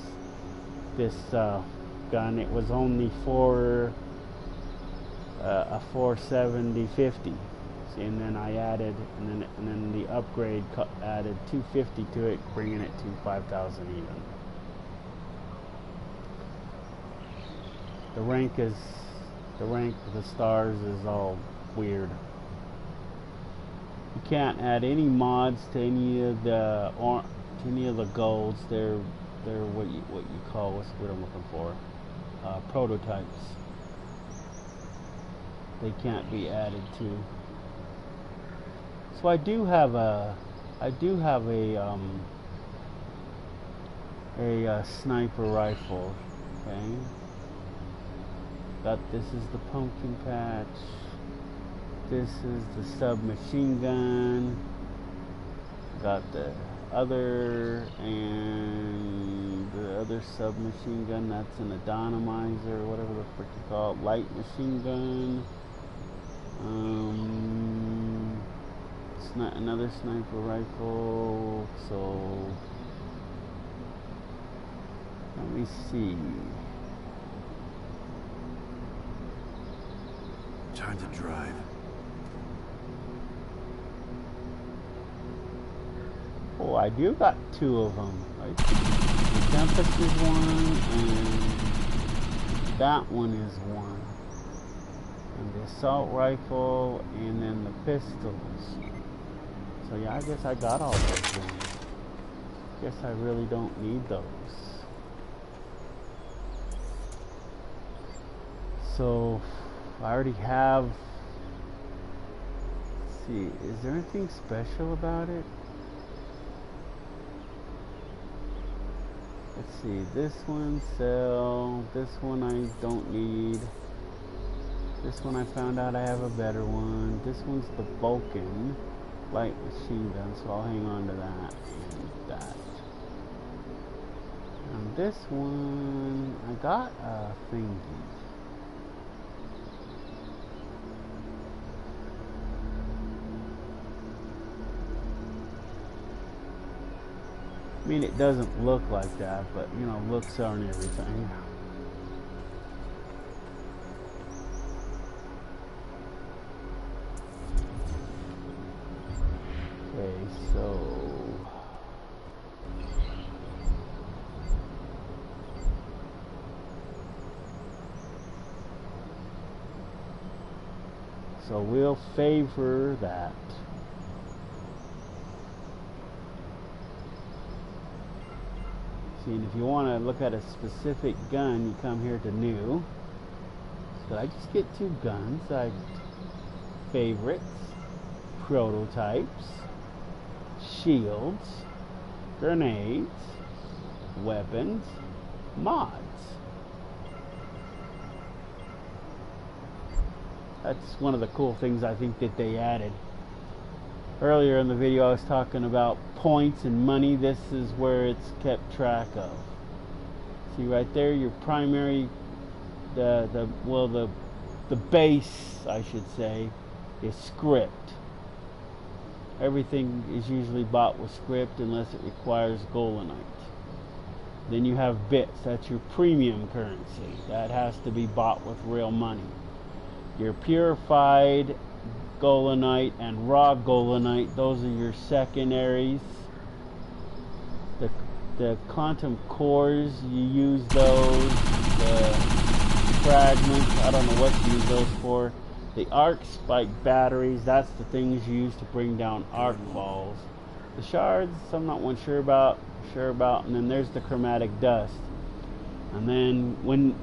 gun, it was only for a 470-50. And then I added, and then the upgrade added 250 to it, bringing it to 5,000 even. The rank of the stars is all weird. You can't add any mods to any of the golds. They're what you call, what's the word I'm looking for? Prototypes. They can't be added to. So I do have a sniper rifle. Okay. This is the pumpkin patch. This is the submachine gun. Got the other submachine gun. That's an adonomizer, whatever the frick you call it. Light machine gun. Another sniper rifle. So let me see. Time to drive. Oh, I do got two of them. Right? The Tempest is one, and that one is one. And the assault rifle, and then the pistols. So yeah, I guess I got all those ones. Guess I really don't need those. So I already have. Let's see, is there anything special about it? Let's see, this one sell. This one I don't need. This one I found out I have a better one. This one's the Vulcan light machine gun, so I'll hang on to that and that. And this one, I got a thingy. I mean, it doesn't look like that, but you know, looks aren't everything. Okay, so we'll favor that. See, and if you want to look at a specific gun, you come here to new. So I just get two guns. Favorites, prototypes, shields, grenades, weapons, mods. That's one of the cool things I think that they added. Earlier in the video I was talking about points and money. This is where it's kept track of. See right there, your primary, the base, I should say, is script. Everything is usually bought with script unless it requires golanite. Then you have bits. That's your premium currency. That has to be bought with real money. Your purified golanite and raw golanite, those are your secondaries. The quantum cores, you use those. The fragments, I don't know what to use those for. The arc spike batteries, that's the things you use to bring down arc balls. The shards, I'm not one sure about, and then there's the chromatic dust. And then when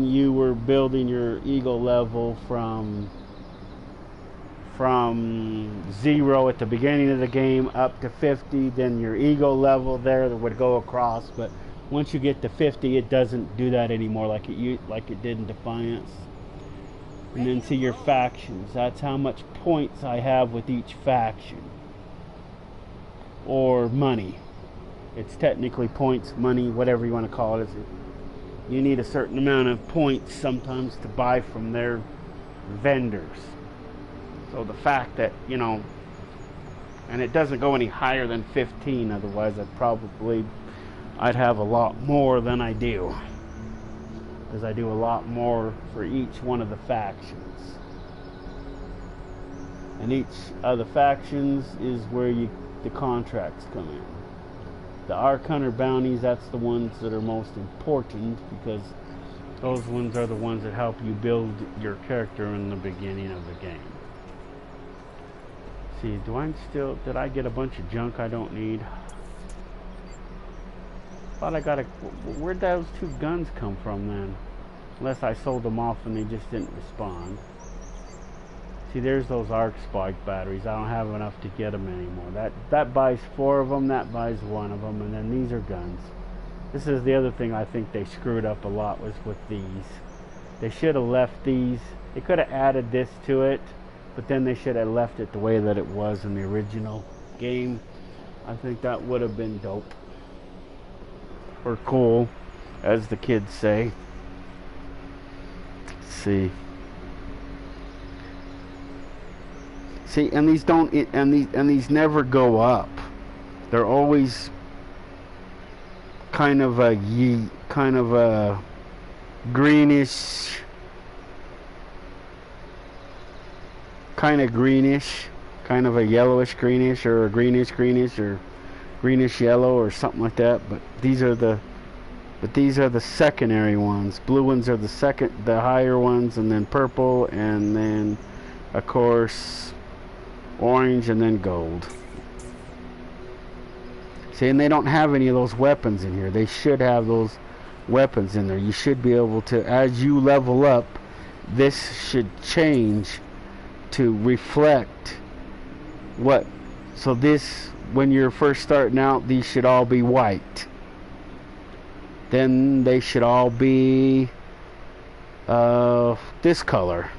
you were building your eagle level from 0 at the beginning of the game up to 50, then your ego level there that would go across. But once you get to 50, it doesn't do that anymore like it did in Defiance. And then see your factions. That's how much points I have with each faction. Or money. It's technically points, money, whatever you want to call it. You need a certain amount of points sometimes to buy from their vendors. So the fact that, you know, and it doesn't go any higher than 15, otherwise I'd have a lot more than I do. Because I do a lot more for each one of the factions. And each of the factions is where the contracts come in. The Arc Hunter bounties, that's the ones that are most important, because those ones are the ones that help you build your character in the beginning of the game. See, did I get a bunch of junk I don't need? Thought I got where'd those 2 guns come from then? Unless I sold them off and they just didn't respond. See, there's those arc spike batteries. I don't have enough to get them anymore. That buys 4 of them, that buys 1 of them, and then these are guns. This is the other thing I think they screwed up a lot, was with these. They should have left these. They could have added this to it, but then they should have left it the way that it was in the original game. I think that would have been dope. Or cool, as the kids say. Let's see. See, and these don't, and these never go up. They're always kind of a greenish, kind of a yellowish greenish, or a greenish or greenish yellow or something like that. But these are the secondary ones. Blue ones are the higher ones, and then purple, and then of course orange, and then gold. See, and they don't have any of those weapons in here. They should have those weapons in there. You should be able to, as you level up, this should change to reflect what. So this, when you're first starting out, these should all be white. Then they should all be this color.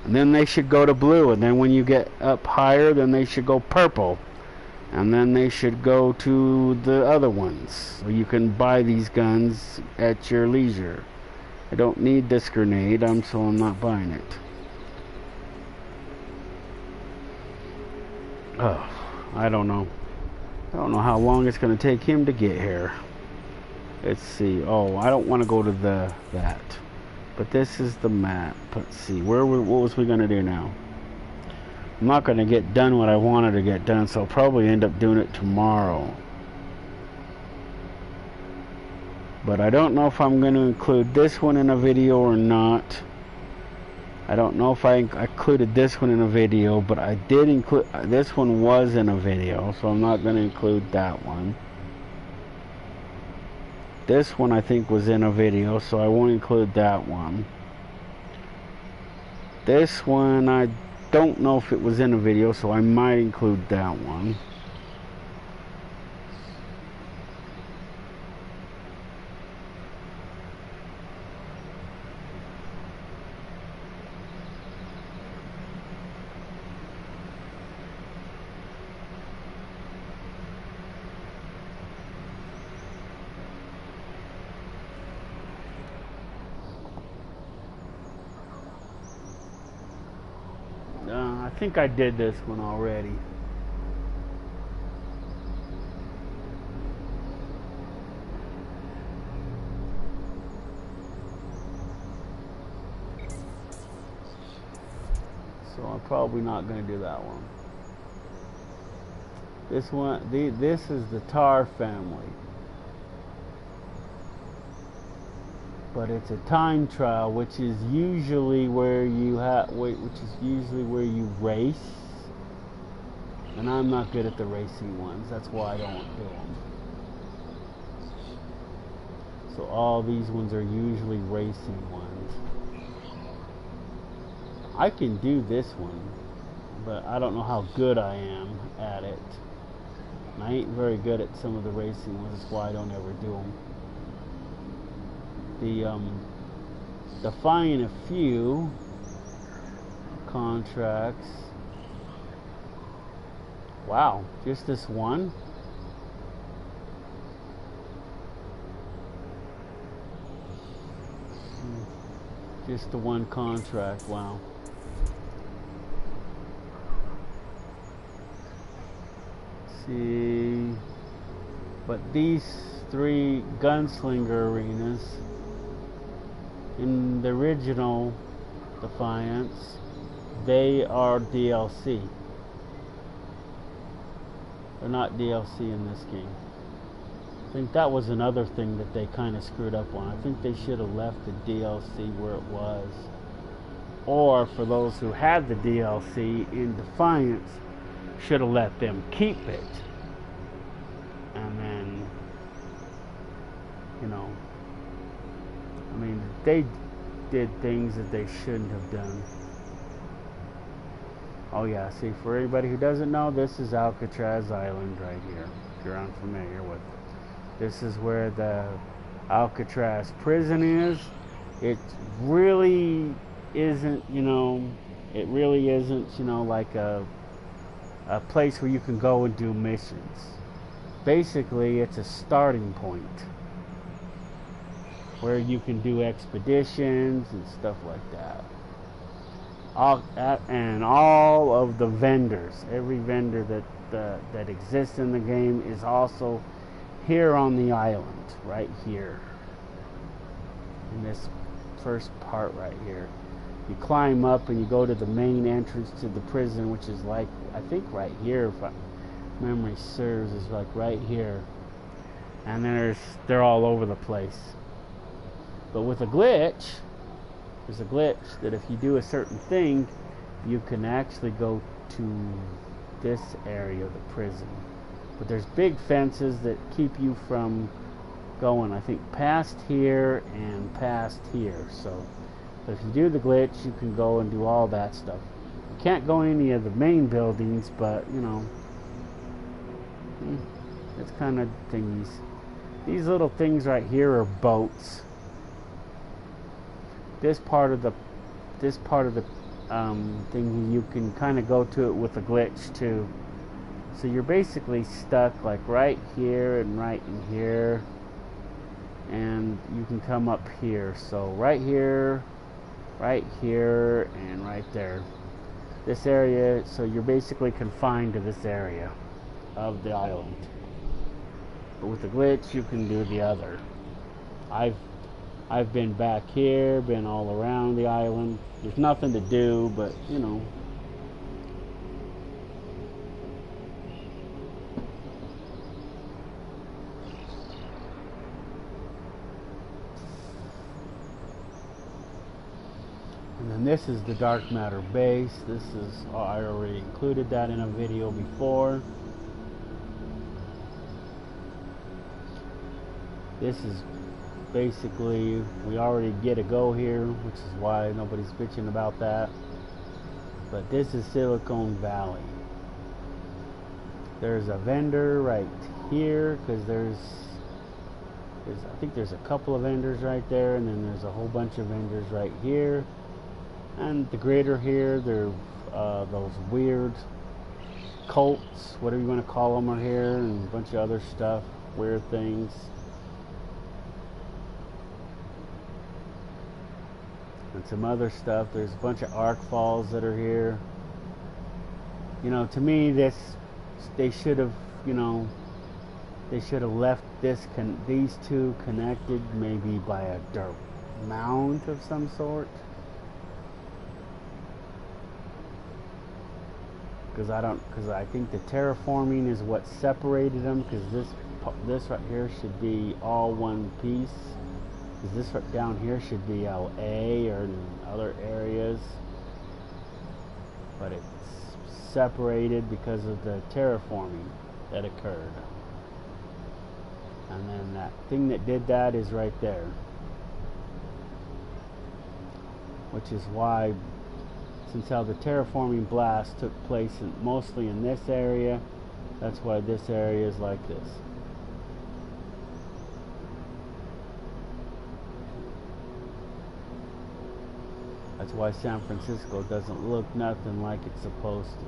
And then they should go to blue. And then when you get up higher, then they should go purple. And then they should go to the other ones. So you can buy these guns at your leisure. I don't need this grenade, so I'm not buying it. Oh, I don't know. I don't know how long it's going to take him to get here. Let's see. Oh, I don't want to go to that. But this is the map. Let's see. What was we going to do now? I'm not going to get done what I wanted to get done, so I'll probably end up doing it tomorrow. But I don't know if I'm going to include this one in a video or not. I don't know if I included this one in a video, but I did include, this one was in a video, so I'm not going to include that one. This one I think was in a video, so I won't include that one. This one I don't know if it was in a video, so I might include that one. think I did this one already. So I'm probably not going to do that one. This one, this is the Tar family. But it's a time trial, which is usually where you race. And I'm not good at the racing ones. That's why I don't do them. So all these ones are usually racing ones. I can do this one, but I don't know how good I am at it. And I ain't very good at some of the racing ones. That's why I don't ever do them. Defying a few contracts. Wow, just this one? Just the one contract, wow. See, but these 3 gunslinger arenas in the original Defiance, they are DLC. They're not DLC in this game. I think that was another thing that they kind of screwed up on. I think they should have left the DLC where it was. Or for those who had the DLC in Defiance, should have let them keep it. And then, you know, I mean, they did things that they shouldn't have done. Oh yeah, see, for anybody who doesn't know, this is Alcatraz Island right here, if you're unfamiliar with it. This is where the Alcatraz prison is. It really isn't, you know, like a place where you can go and do missions. Basically, it's a starting point where you can do expeditions and stuff like that. And all of the vendors, every vendor that exists in the game is also here on the island, right here. In this first part right here. You climb up and you go to the main entrance to the prison, which is like, I think right here, if memory serves, is like right here. And they're all over the place. But with a glitch, there's a glitch that if you do a certain thing, you can actually go to this area of the prison. But there's big fences that keep you from going, I think, past here and past here. So if you do the glitch, you can go and do all that stuff. You can't go in any of the main buildings, but, you know, it's kind of thingies. These little things right here are boats. This part of the thing, you can kind of go to it with a glitch too. So you're basically stuck like right here and right in here, and you can come up here. So right here, and right there. This area, so you're basically confined to this area of the island. But with the glitch, you can do the other. I've been back here, been all around the island. There's nothing to do, but, you know. And then this is the dark matter base. This is, I already included that in a video before. This is basically, we already get a go here, which is why nobody's bitching about that. But this is Silicon Valley. There's a vendor right here, because I think there's a couple of vendors right there, and then there's a whole bunch of vendors right here. And the greater here, they're those weird cults, whatever you want to call them, are here, and a bunch of other stuff, weird things. And some other stuff. There's a bunch of arc falls that are here. You know, to me, they should have, you know, they should have left these two connected maybe by a dirt mound of some sort. Because I think the terraforming is what separated them. Because this right here should be all one piece. Because this right down here should be LA or in other areas, but it's separated because of the terraforming that occurred. And then that thing that did that is right there, which is why, since how the terraforming blast took place mostly in this area, that's why this area is like this. That's why San Francisco doesn't look nothing like it's supposed to.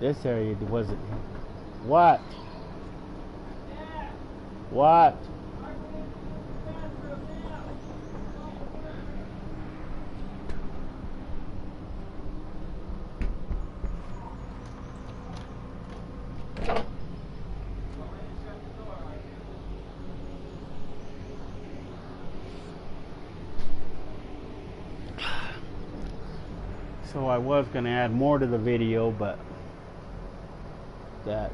This area wasn't. What? What? So I was going to add more to the video, but that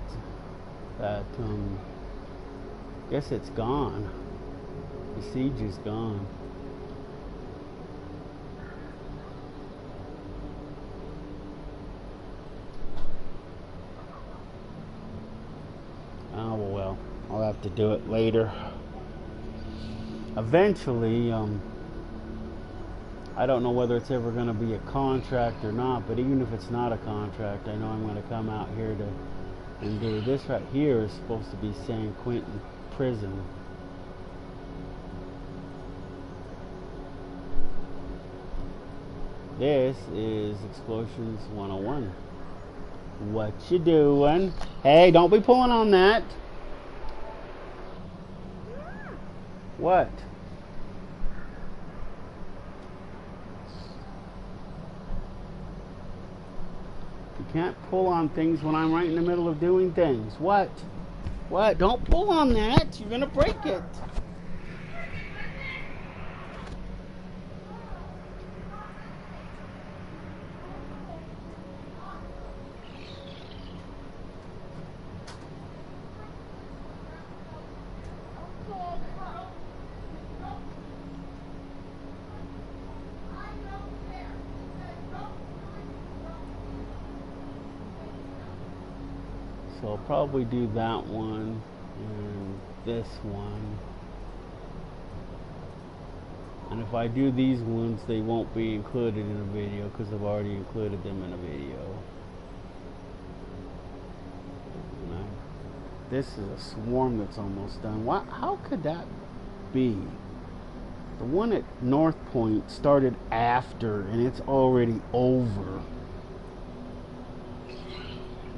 guess it's gone. The siege is gone. Oh well, I'll have to do it later. Eventually, I don't know whether it's ever going to be a contract or not, but even if it's not a contract, I know I'm going to come out here and do this. Right here is supposed to be San Quentin Prison. This is Explosions 101. What you doing? Hey, don't be pulling on that. What? You can't pull on things when I'm right in the middle of doing things. What? What? Don't pull on that. You're gonna break it. So I'll probably do that one and this one. And if I do these ones, they won't be included in a video because I've already included them in a video. This is a swarm that's almost done. How could that be? The one at North Point started after and it's already over.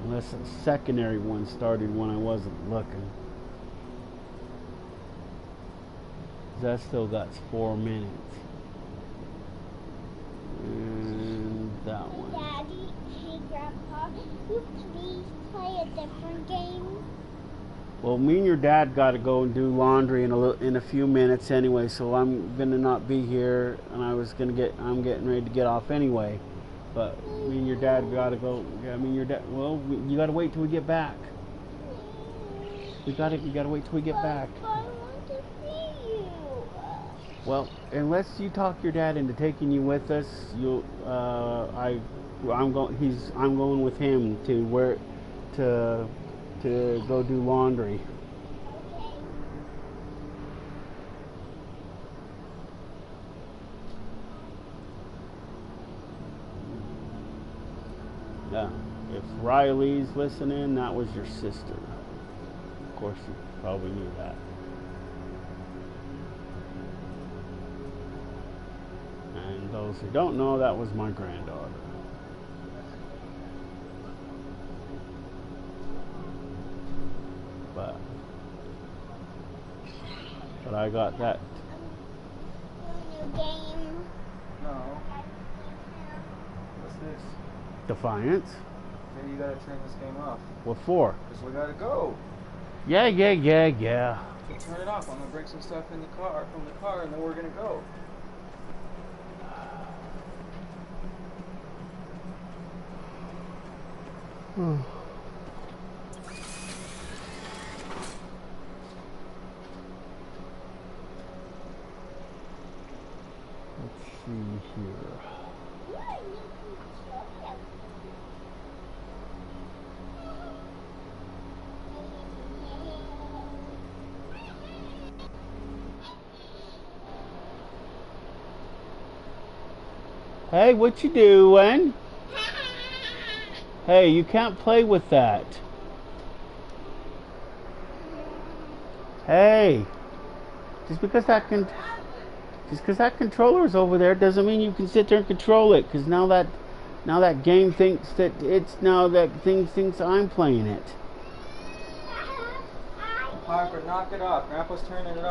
Unless a secondary one started when I wasn't looking. That still got 4 minutes. And that one. Daddy, hey Grandpa, could you please play a different game? Well, me and your dad got to go and do laundry in a few minutes anyway, so I'm gonna not be here, and I'm getting ready to get off anyway. But me and your dad gotta go. I mean, your dad. Well, you gotta wait till we get back. You gotta wait till we get back. I want to see you. Well, unless you talk your dad into taking you with us, I'm going with him to go do laundry. Yeah, if Riley's listening, that was your sister. Of course, you probably knew that. And those who don't know, that was my granddaughter. But I got that. New game. No. What's this? Defiance. Maybe you gotta turn this game off. What for? Because we gotta go. Yeah. So turn it off. I'm gonna bring some stuff in the car, from the car, and then we're gonna go. Let's see here. Hey, what you doing? Hey, you can't play with that. Hey, just because that controller's over there doesn't mean you can sit there and control it. Because now that game thinks that thinks I'm playing it. Harper, knock it off. Grandpa's turning it off.